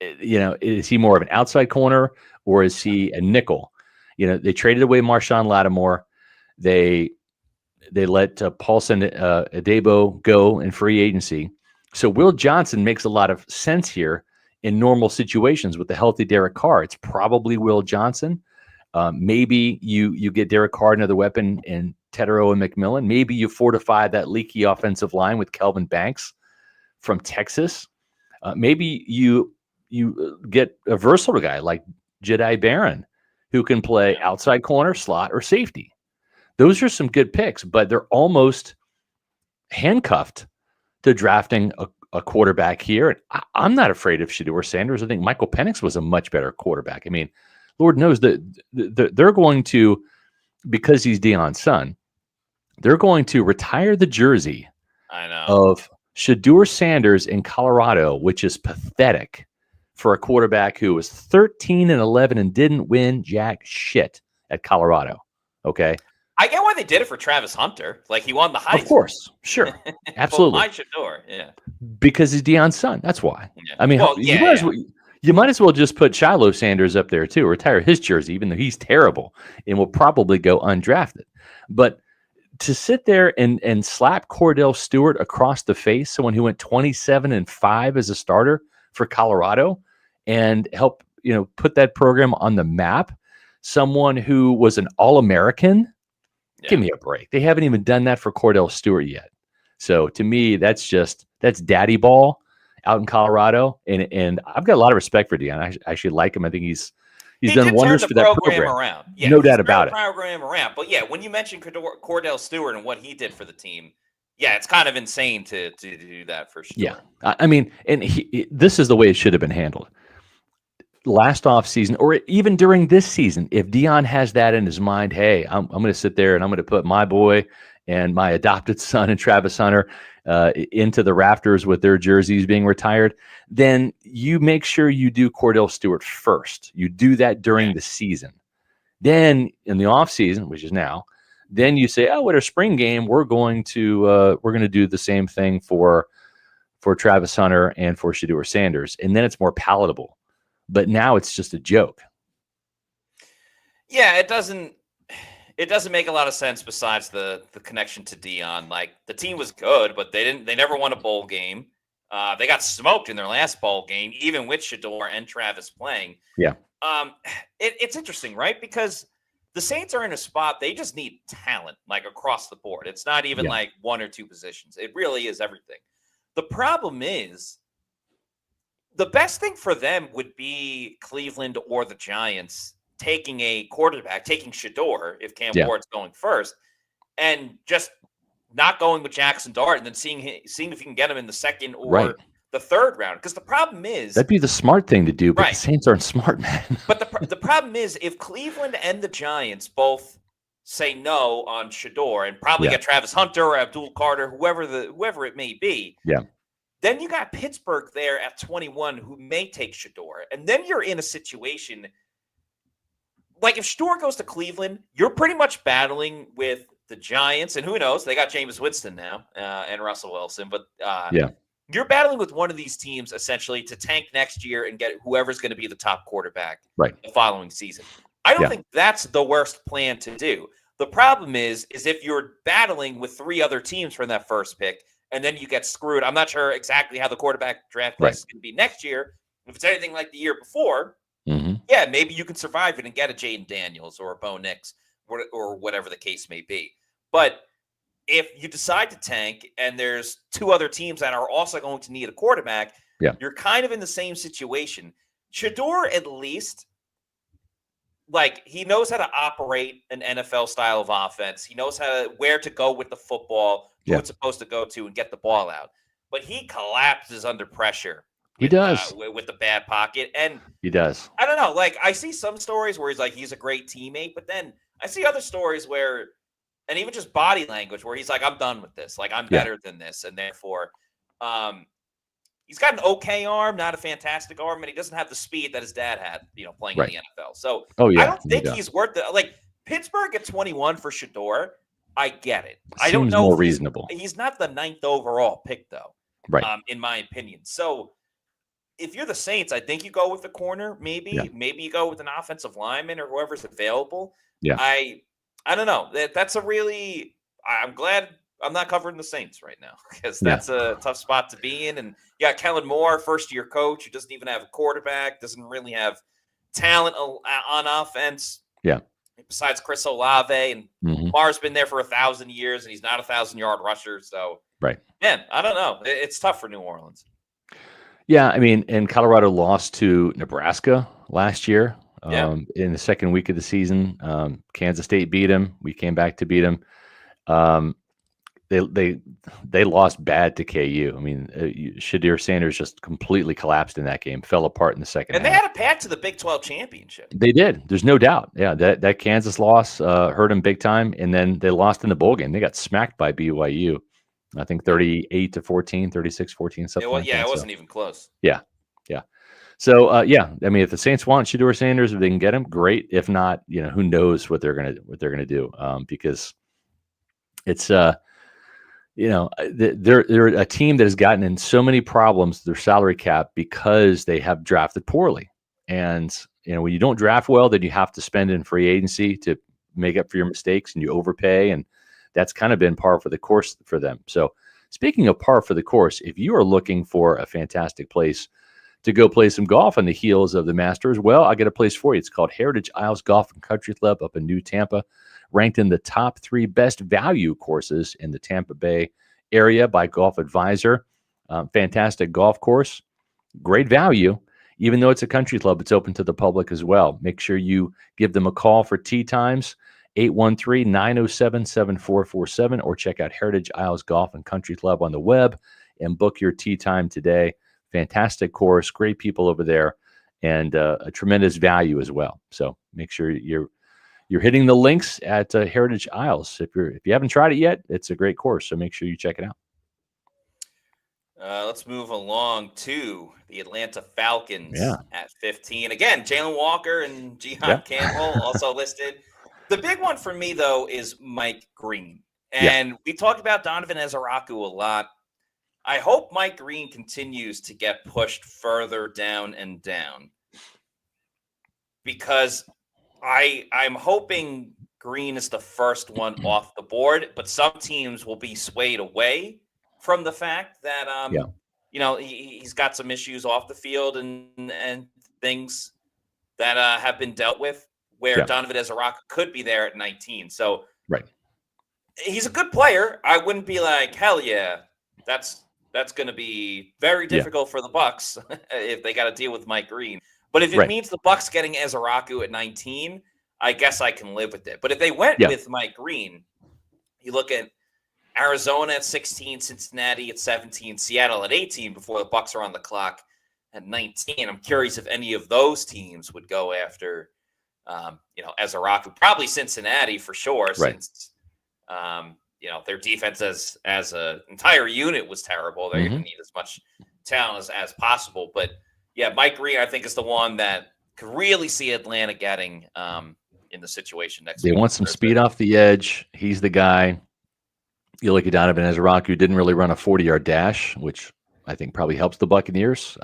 is he more of an outside corner or is he a nickel? They traded away Marshawn Lattimore. They let Paulson Adebo go in free agency. So Will Johnson makes a lot of sense here in normal situations with the healthy Derek Carr. It's probably Will Johnson. Maybe you get Derek Carr another weapon in Tetero and McMillan. Maybe you fortify that leaky offensive line with Kelvin Banks from Texas. Maybe you get a versatile guy like Jedi Barron who can play outside corner, slot, or safety. Those are some good picks, but they're almost handcuffed to drafting a quarterback here. I'm not afraid of Shedeur Sanders. I think Michael Penix was a much better quarterback. I mean, Lord knows that they're going to, because he's Deion's son, they're going to retire the jersey of Shedeur Sanders in Colorado, which is pathetic for a quarterback who was 13-11 and didn't win jack shit at Colorado. Okay. I get why they did it for Travis Hunter. Like he won the Heisman. Of course. Sure. Absolutely. Why Shedeur? Yeah. Because he's Deion's son. That's why. Yeah. I mean, you might as well just put Shiloh Sanders up there too, retire his jersey, even though he's terrible and will probably go undrafted. But to sit there and slap Cordell Stewart across the face, someone who went 27-5 as a starter for Colorado, and help put that program on the map, someone who was an All-American Give me a break. They haven't even done that for Cordell Stewart yet. So to me, that's daddy ball out in Colorado. And I've got a lot of respect for Deion. I actually like him. I think he's done did turn wonders the for that program program. around. Yeah, No doubt turned about the it. program around. But yeah, when you mentioned Cordell Stewart and what he did for the team, yeah, it's kind of insane to do that for sure. Yeah. I mean, and this is the way it should have been handled. Last offseason, or even during this season, if Deion has that in his mind, hey, I'm going to sit there and I'm going to put my boy and my adopted son and Travis Hunter into the rafters with their jerseys being retired, then you make sure you do Cordell Stewart first. You do that during the season. Then in the offseason, which is now, then you say, oh, at a spring game, we're going to do the same thing for Travis Hunter and for Shedeur Sanders, and then it's more palatable. But now it's just a joke. Yeah, it doesn't make a lot of sense besides the connection to Deion. Like, the team was good, but they never won a bowl game. They got smoked in their last bowl game, even with Shedeur and Travis playing. Yeah. It's interesting, right? Because the Saints are in a spot, they just need talent, like, across the board. It's not even like one or two positions. It really is everything. The problem is, the best thing for them would be Cleveland or the Giants taking a quarterback, taking Shedeur if Cam Ward's going first, and just not going with Jackson Dart, and then seeing if you can get him in the second or the third round. Because the problem is, that'd be the smart thing to do, but the Saints aren't smart, man. But the problem is, if Cleveland and the Giants both say no on Shedeur and probably get Travis Hunter or Abdul Carter, whoever it may be, then you got Pittsburgh there at 21 who may take Shedeur. And then you're in a situation like, if Shedeur goes to Cleveland, you're pretty much battling with the Giants. And who knows? They got Jameis Winston now and Russell Wilson. But you're battling with one of these teams essentially to tank next year and get whoever's going to be the top quarterback the following season. I don't think that's the worst plan to do. The problem is if you're battling with three other teams from that first pick, and then you get screwed. I'm not sure exactly how the quarterback draft class is going to be next year. If it's anything like the year before, maybe you can survive it and get a Jaden Daniels or a Bo Nix or whatever the case may be. But if you decide to tank and there's two other teams that are also going to need a quarterback, you're kind of in the same situation. Shedeur, at least, like, he knows how to operate an NFL style of offense. He knows where to go with the football, who it's supposed to go to, and get the ball out. But he collapses under pressure. He does. With the bad pocket. And he does. I don't know. Like, I see some stories where he's a great teammate, but then I see other stories where, and even just body language, where he's like, I'm done with this. Like, I'm better than this. And therefore, he's got an okay arm, not a fantastic arm, and he doesn't have the speed that his dad had, playing in the NFL. So I don't think he's worth it. Like, Pittsburgh at 21 for Shedeur, I get it. I don't know. More reasonable. He's not the 9th overall pick, though, in my opinion. So if you're the Saints, I think you go with the corner, maybe. Maybe you go with an offensive lineman or whoever's available. I don't know. That's a really – I'm glad – I'm not covering the Saints right now because that's a tough spot to be in. And Kellen Moore, first-year coach, who doesn't even have a quarterback, doesn't really have talent on offense. Besides Chris Olave, and Lamar's been there for 1,000 years, and he's not a 1,000-yard rusher. So, man, I don't know. It's tough for New Orleans. Yeah, I mean, and Colorado lost to Nebraska last year in the second week of the season. Kansas State beat them. We came back to beat them. They lost bad to KU. I mean, Shedeur Sanders just completely collapsed in that game, fell apart in the second half. And they had a path to the Big 12 championship. They did. There's no doubt. Yeah, that Kansas loss hurt them big time, and then they lost in the bowl game. They got smacked by BYU, I think 38-14, 36-14, something like that. It wasn't even close. Yeah. So, I mean, if the Saints want Shedeur Sanders, if they can get him, great. If not, who knows what they're gonna do? Because it's they're a team that has gotten in so many problems, their salary cap, because they have drafted poorly. And, when you don't draft well, then you have to spend in free agency to make up for your mistakes, and you overpay. And that's kind of been par for the course for them. So speaking of par for the course, if you are looking for a fantastic place to go play some golf on the heels of the Masters, well, I got a place for you. It's called Heritage Isles Golf and Country Club up in New Tampa. ranked in the top 3 best value courses in the Tampa Bay area by Golf Advisor. Fantastic golf course, great value. Even though it's a country club, it's open to the public as well. Make sure you give them a call for tee times, 813-907-7447, or check out Heritage Isles Golf and Country Club on the web and book your tee time today. Fantastic course, great people over there, and a tremendous value as well. So make sure you're hitting the links at Heritage Isles. If you haven't tried it yet, it's a great course, so make sure you check it out. Let's move along to the Atlanta Falcons at 15. Again, Jalen Walker and Jihad Campbell also listed. The big one for me, though, is Mike Green. And we talked about Donovan Ezaraku a lot. I hope Mike Green continues to get pushed further down and down, because I'm hoping Green is the first one off the board, but some teams will be swayed away from the fact that he's got some issues off the field and things that have been dealt with, where Donovan Ezaraku could be there at 19. So he's a good player. I wouldn't be like, hell yeah, that's going to be very difficult for the Bucs if they got to deal with Mike Green. But if it means the Bucs getting Ezaraku at 19, I guess I can live with it. But if they went with Mike Green, you look at Arizona at 16, Cincinnati at 17, Seattle at 18 before the Bucs are on the clock at 19. I'm curious if any of those teams would go after, Ezaraku. Probably Cincinnati for sure, since their defense as an entire unit was terrible. They're going to need as much talent as possible. But yeah, Mike Green, I think, is the one that could really see Atlanta getting in the situation next week. They want some speed off the edge. He's the guy. You look at Donovan Ezaraku, who didn't really run a 40-yard dash, which I think probably helps the Buccaneers.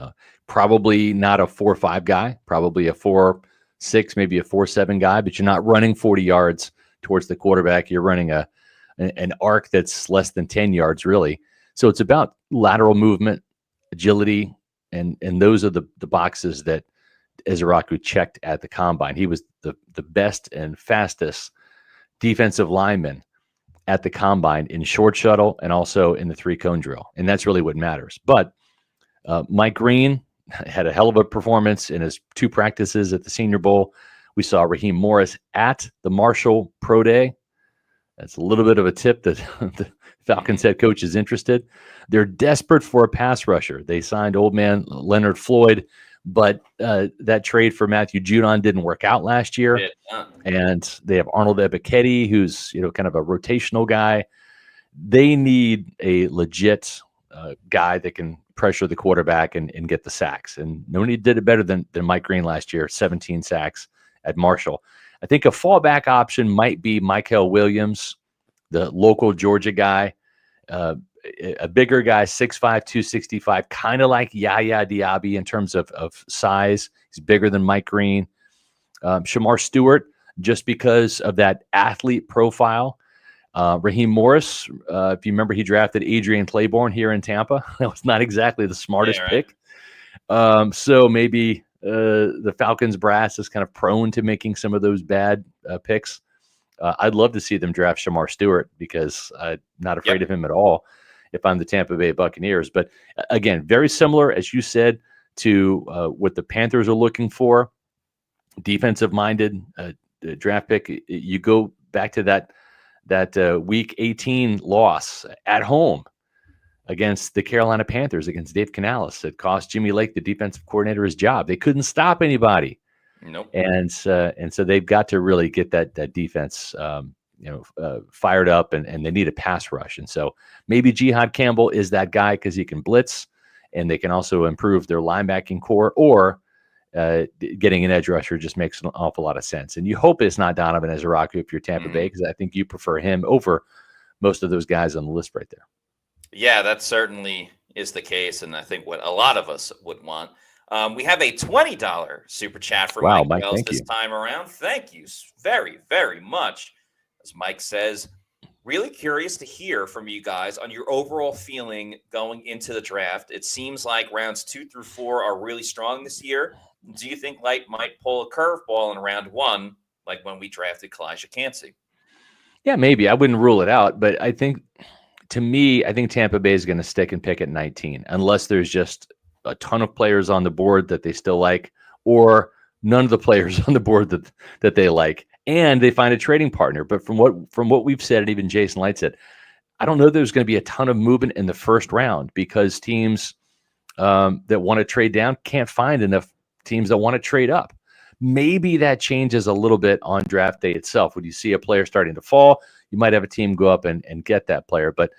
Probably not a 4.5 guy, probably a 4.6, maybe a 4.7 guy, but you're not running 40 yards towards the quarterback. You're running an arc that's less than 10 yards, really. So it's about lateral movement, agility, and those are the boxes that Ezaraku checked at the combine. He was the best and fastest defensive lineman at the combine in short shuttle and also in the 3-cone drill. And that's really what matters. But Mike Green had a hell of a performance in his 2 practices at the Senior Bowl. We saw Raheem Morris at the Marshall Pro Day. That's a little bit of a tip that the Falcons head coach is interested. They're desperate for a pass rusher. They signed old man Leonard Floyd, but that trade for Matthew Judon didn't work out last year. And they have Arnold Ebiketie, who's kind of a rotational guy. They need a legit guy that can pressure the quarterback and get the sacks. And nobody did it better than Mike Green last year, 17 sacks at Marshall. I think a fallback option might be Mykel Williams, the local Georgia guy, a bigger guy, 6'5", 265, kind of like Yaya Diaby in terms of size. He's bigger than Mike Green. Shamar Stewart, just because of that athlete profile. Raheem Morris, if you remember, he drafted Adrian Claiborne here in Tampa. That was not exactly the smartest pick. So maybe the Falcons brass is kind of prone to making some of those bad picks. I'd love to see them draft Shamar Stewart because I'm not afraid of him at all if I'm the Tampa Bay Buccaneers. But again, very similar, as you said, to what the Panthers are looking for. Defensive-minded draft pick. You go back to that Week 18 loss at home against the Carolina Panthers, against Dave Canales. It cost Jimmy Lake, the defensive coordinator, his job. They couldn't stop anybody. Nope. And so they've got to really get that defense fired up, and they need a pass rush. And so maybe Jihad Campbell is that guy because he can blitz, and they can also improve their linebacking core, or getting an edge rusher just makes an awful lot of sense. And you hope it's not Donovan Ezaraku if you're Tampa Bay, because I think you prefer him over most of those guys on the list right there. Yeah, that certainly is the case, and I think what a lot of us would want. We have a $20 super chat from Mike Wells this time around. Thank you very, very much. As Mike says, really curious to hear from you guys on your overall feeling going into the draft. It seems like rounds 2 through 4 are really strong this year. Do you think Light might pull a curveball in round 1, like when we drafted Kalijah Kancey? Yeah, maybe. I wouldn't rule it out, but I think Tampa Bay is going to stick and pick at 19, unless there's just a ton of players on the board that they still like, or none of the players on the board that they like, and they find a trading partner. But from what we've said, and even Jason Light said, I don't know there's going to be a ton of movement in the first round because teams that want to trade down can't find enough teams that want to trade up. Maybe that changes a little bit on draft day itself. When you see a player starting to fall, you might have a team go up and get that player. But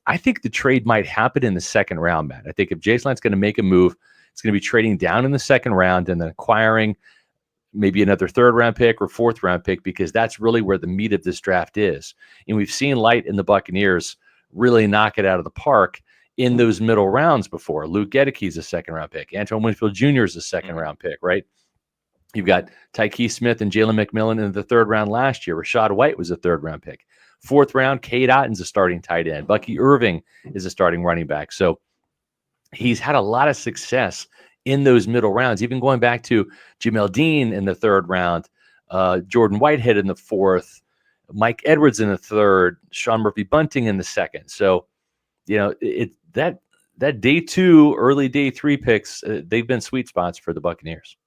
I think the trade might happen in the second round, Matt. I think if Jason Light's going to make a move, it's going to be trading down in the second round and then acquiring maybe another third round pick or fourth round pick, because that's really where the meat of this draft is. And we've seen Light and the Buccaneers really knock it out of the park in those middle rounds before. Luke Geddeke's a second round pick. Antoine Winfield Jr. is a second round pick, right? You've got Tyke Smith and Jalen McMillan in the third round last year. Rashad White was a third round pick. Fourth round, Cade Otton's a starting tight end. Bucky Irving is a starting running back. So he's had a lot of success in those middle rounds, even going back to Jamel Dean in the third round, Jordan Whitehead in the fourth, Mike Edwards in the third, Sean Murphy Bunting in the second. So, that day two, early day three picks, they've been sweet spots for the Buccaneers.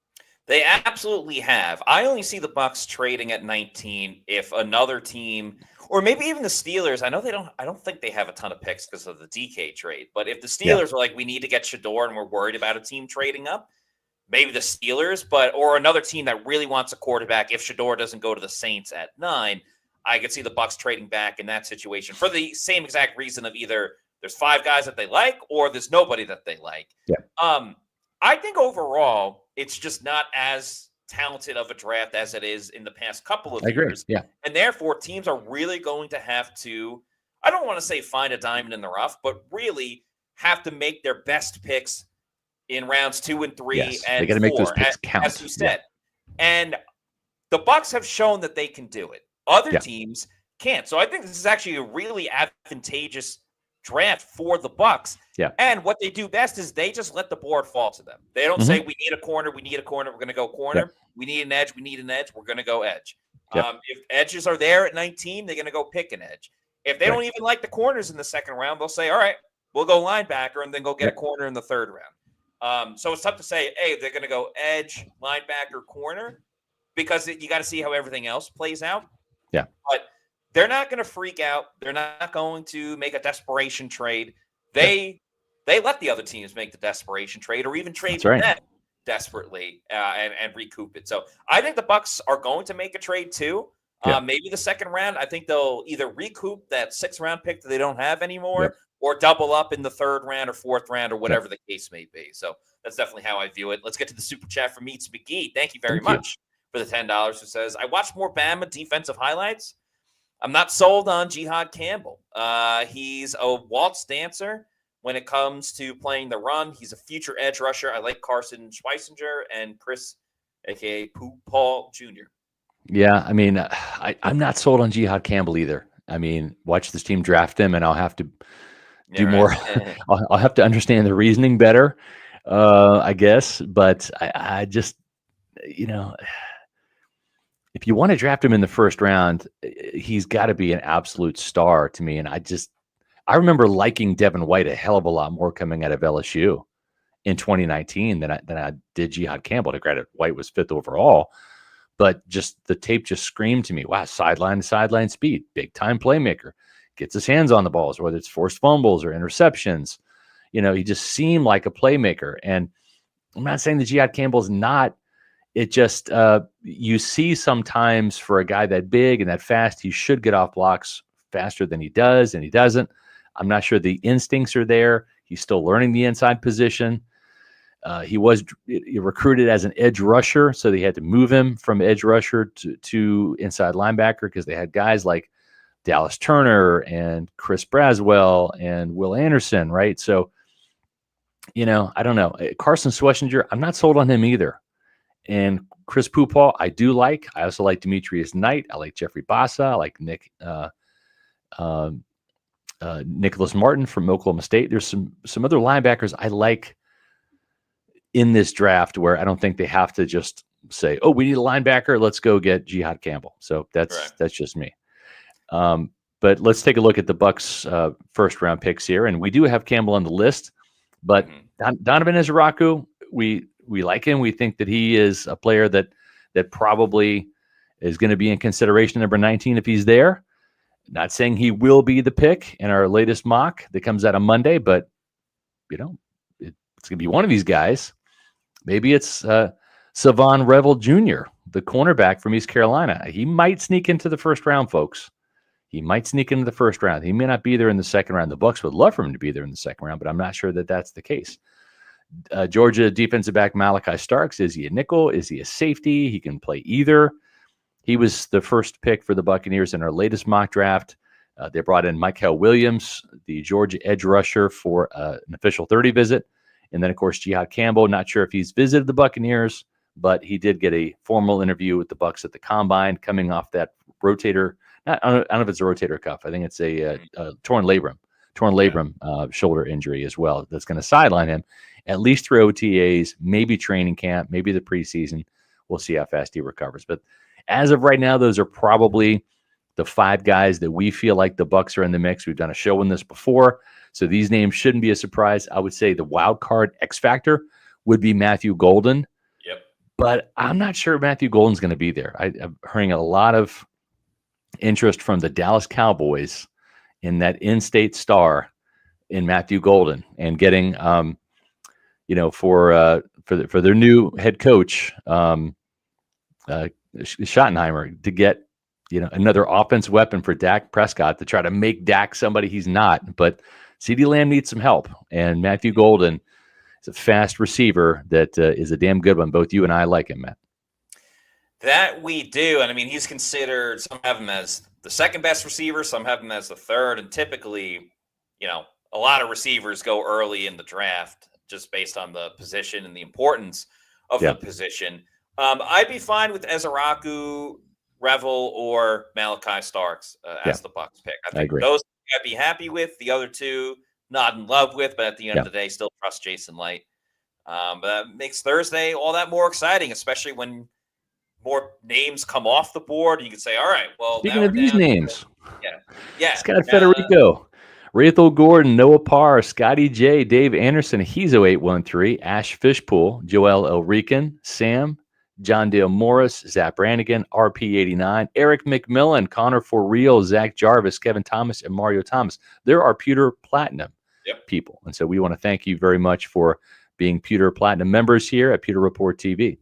They absolutely have. I only see the Bucs trading at 19 if another team, or maybe even the Steelers. I don't think they have a ton of picks because of the DK trade. But if the Steelers are like, we need to get Shador and we're worried about a team trading up, maybe the Steelers, or another team that really wants a quarterback. If Shador doesn't go to the Saints at 9, I could see the Bucs trading back in that situation for the same exact reason of either there's 5 guys that they like or there's nobody that they like. Yeah. I think overall, it's just not as talented of a draft as it is in the past couple of years. Yeah. And therefore, teams are really going to have to, I don't want to say find a diamond in the rough, but really have to make their best picks in rounds 2 and 3 and 4. They got to make those picks count. As you said. And the Bucs have shown that they can do it. Other teams can't. So I think this is actually a really advantageous draft for the Bucs. Yeah. And what they do best is they just let the board fall to them. They don't say, we need a corner, we're going to go corner. Yep. We need an edge, we're going to go edge. Yep. If edges are there at 19, they're going to go pick an edge. If they don't even like the corners in the second round, they'll say, all right, we'll go linebacker and then go get a corner in the third round. So it's tough to say, hey, they're going to go edge, linebacker, corner, because you got to see how everything else plays out. Yeah. But they're not going to freak out. They're not going to make a desperation trade. They let the other teams make the desperation trade or even trade for that desperately and recoup it. So I think the Bucs are going to make a trade too. Maybe the second round. I think they'll either recoup that 6th round pick that they don't have anymore or double up in the 3rd round or 4th round or whatever the case may be. So that's definitely how I view it. Let's get to the super chat from Meets McGee. Thank you very much for the $10, who says, I watched more Bama defensive highlights. I'm not sold on Jihad Campbell. He's a waltz dancer when it comes to playing the run. He's a future edge rusher. I like Carson Schweisinger and Chris, a.k.a. Paul Jr. Yeah, I mean, I'm not sold on Jihad Campbell either. I mean, watch this team draft him, and I'll have to do more. I'll have to understand the reasoning better, I guess. But I just, if you want to draft him in the first round, he's got to be an absolute star to me. And I remember liking Devin White a hell of a lot more coming out of LSU in 2019 than I did Jihad Campbell. To credit, White was 5th overall, but just the tape just screamed to me, wow, sideline to sideline speed, big time playmaker, gets his hands on the balls, whether it's forced fumbles or interceptions. He just seemed like a playmaker. And I'm not saying that Jihad Campbell's not. It just, you see sometimes for a guy that big and that fast, he should get off blocks faster than he does, and he doesn't. I'm not sure the instincts are there. He's still learning the inside position. He was recruited as an edge rusher, so they had to move him from edge rusher to inside linebacker because they had guys like Dallas Turner and Chris Braswell and Will Anderson, right? So, I don't know. Carson Schweisinger, I'm not sold on him either. And Chris Poopaw, I do like. I also like Demetrius Knight. I like Jeffrey Bassa. I like Nicholas Martin from Oklahoma State. There's some other linebackers I like in this draft where I don't think they have to just say, oh, we need a linebacker, let's go get Jihad Campbell. So that's just me. But let's take a look at the Bucs first round picks here, and we do have Campbell on the list. But Donovan Ezeraku, we like him. We think that he is a player that probably is going to be in consideration number 19 if he's there. Not saying he will be the pick in our latest mock that comes out on Monday, but it's going to be one of these guys. Maybe it's Savon Revel Jr., the cornerback from East Carolina. He might sneak into the first round, folks. He might sneak into the first round. He may not be there in the second round. The Bucs would love for him to be there in the second round, but I'm not sure that that's the case. Georgia defensive back Malachi Starks. Is he a nickel? Is he a safety? He can play either. He was the first pick for the Buccaneers in our latest mock draft. They brought in Mykel Williams, the Georgia edge rusher, for an official 30 visit. And then, of course, Jihad Campbell. Not sure if he's visited the Buccaneers, but he did get a formal interview with the Bucs at the Combine, coming off that rotator. I don't know if it's a rotator cuff. I think it's a torn labrum shoulder injury as well. That's going to sideline him at least through OTAs, maybe training camp, maybe the preseason. We'll see how fast he recovers. But as of right now, those are probably the 5 guys that we feel like the Bucs are in the mix. We've done a show on this before, so these names shouldn't be a surprise. I would say the wild card X factor would be Matthew Golden. Yep. But I'm not sure Matthew Golden's going to be there. I'm hearing a lot of interest from the Dallas Cowboys in that in-state star in Matthew Golden, and getting for their new head coach Schottenheimer to get another offense weapon for Dak Prescott to try to make Dak somebody he's not. But CeeDee Lamb needs some help, and Matthew Golden is a fast receiver that is a damn good one. Both you and I like him, Matt. That we do. And I mean, he's considered, some have him as the second best receiver, some have him as the third. And typically, a lot of receivers go early in the draft just based on the position and the importance of the position. I'd be fine with Ezeraku, Revel, or Malachi Starks as the Bucs pick. I think those I'd be happy with. The other 2, not in love with, but at the end of the day, still trust Jason Light. But that makes Thursday all that more exciting, especially when more names come off the board. You can say, all right, well, speaking of these names, Scott Federico, Raythel Gordon, Noah Parr, Scotty J, Dave Anderson, Hezo 813, Ash Fishpool, Joel Elrican, Sam, John Dale Morris, Zach Brannigan, RP89, Eric McMillan, Connor For Real, Zach Jarvis, Kevin Thomas, and Mario Thomas. There are Pewter Platinum people. And so we want to thank you very much for being Pewter Platinum members here at Pewter Report TV.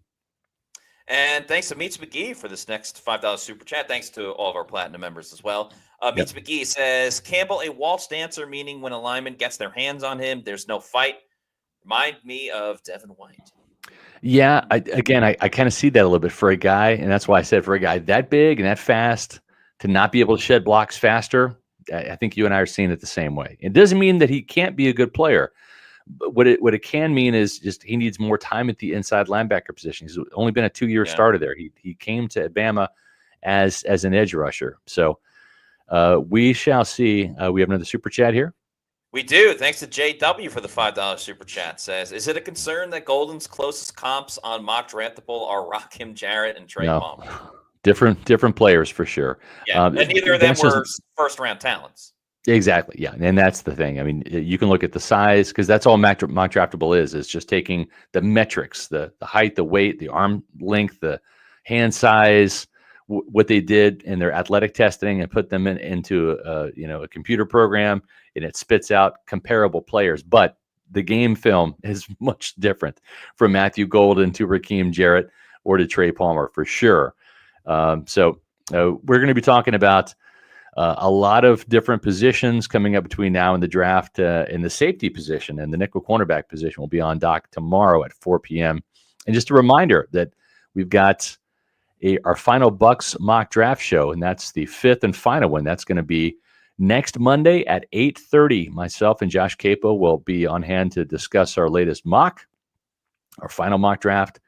And thanks to Meets McGee for this next $5 super chat. Thanks to all of our platinum members as well. Meets McGee says, Campbell, a waltz dancer, meaning when a lineman gets their hands on him, there's no fight. Remind me of Devin White. Yeah, I kind of see that a little bit for a guy, and that's why I said for a guy that big and that fast to not be able to shed blocks faster, I think you and I are seeing it the same way. It doesn't mean that he can't be a good player. But what it can mean is just he needs more time at the inside linebacker position. He's only been a 2-year starter there. He came to Alabama as an edge rusher. So we shall see. We have another super chat here. We do. Thanks to JW for the $5 super chat. Says, is it a concern that Golden's closest comps on mock draftable are Rakim Jarrett and Trey Palmer? Different players for sure. Yeah, and neither of them were first-round talents. Exactly. Yeah. And that's the thing. I mean, you can look at the size, because that's all mock draftable is just taking the metrics, the height, the weight, the arm length, the hand size, what they did in their athletic testing, and put them into a computer program, and it spits out comparable players. But the game film is much different from Matthew Golden to Rakim Jarrett or to Trey Palmer for sure. So we're going to be talking about a lot of different positions coming up between now and the draft. In the safety position and the nickel cornerback position will be on dock tomorrow at 4 p.m. And just a reminder that we've got our final Bucs mock draft show, and that's the 5th and final one. That's going to be next Monday at 8:30. Myself and Josh Capo will be on hand to discuss our latest mock, our final mock draft.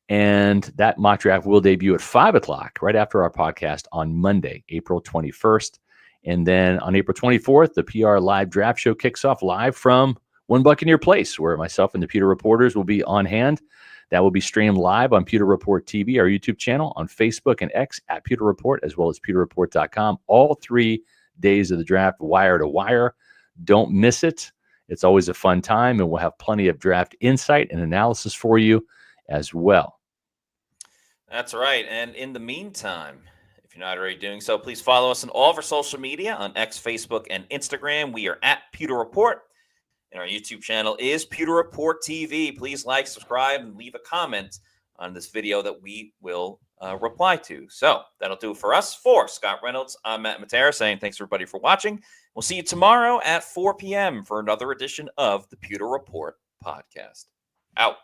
And that mock draft will debut at 5 o'clock right after our podcast on Monday, April 21st. And then on April 24th, the PR Live Draft Show kicks off live from One Buccaneer Place, where myself and the Pewter reporters will be on hand. That will be streamed live on Pewter Report TV, our YouTube channel, on Facebook and X at Pewter Report, as well as pewterreport.com. All 3 days of the draft, wire to wire. Don't miss it. It's always a fun time, and we'll have plenty of draft insight and analysis for you as well. That's right. And in the meantime, if you're not already doing so, please follow us on all of our social media on X, Facebook, and Instagram. We are at Pewter Report, and our YouTube channel is Pewter Report TV. Please like, subscribe, and leave a comment on this video that we will reply to. So that'll do it for us. For Scott Reynolds, I'm Matt Matera saying thanks everybody for watching. We'll see you tomorrow at 4 p.m. for another edition of the Pewter Report podcast. Out.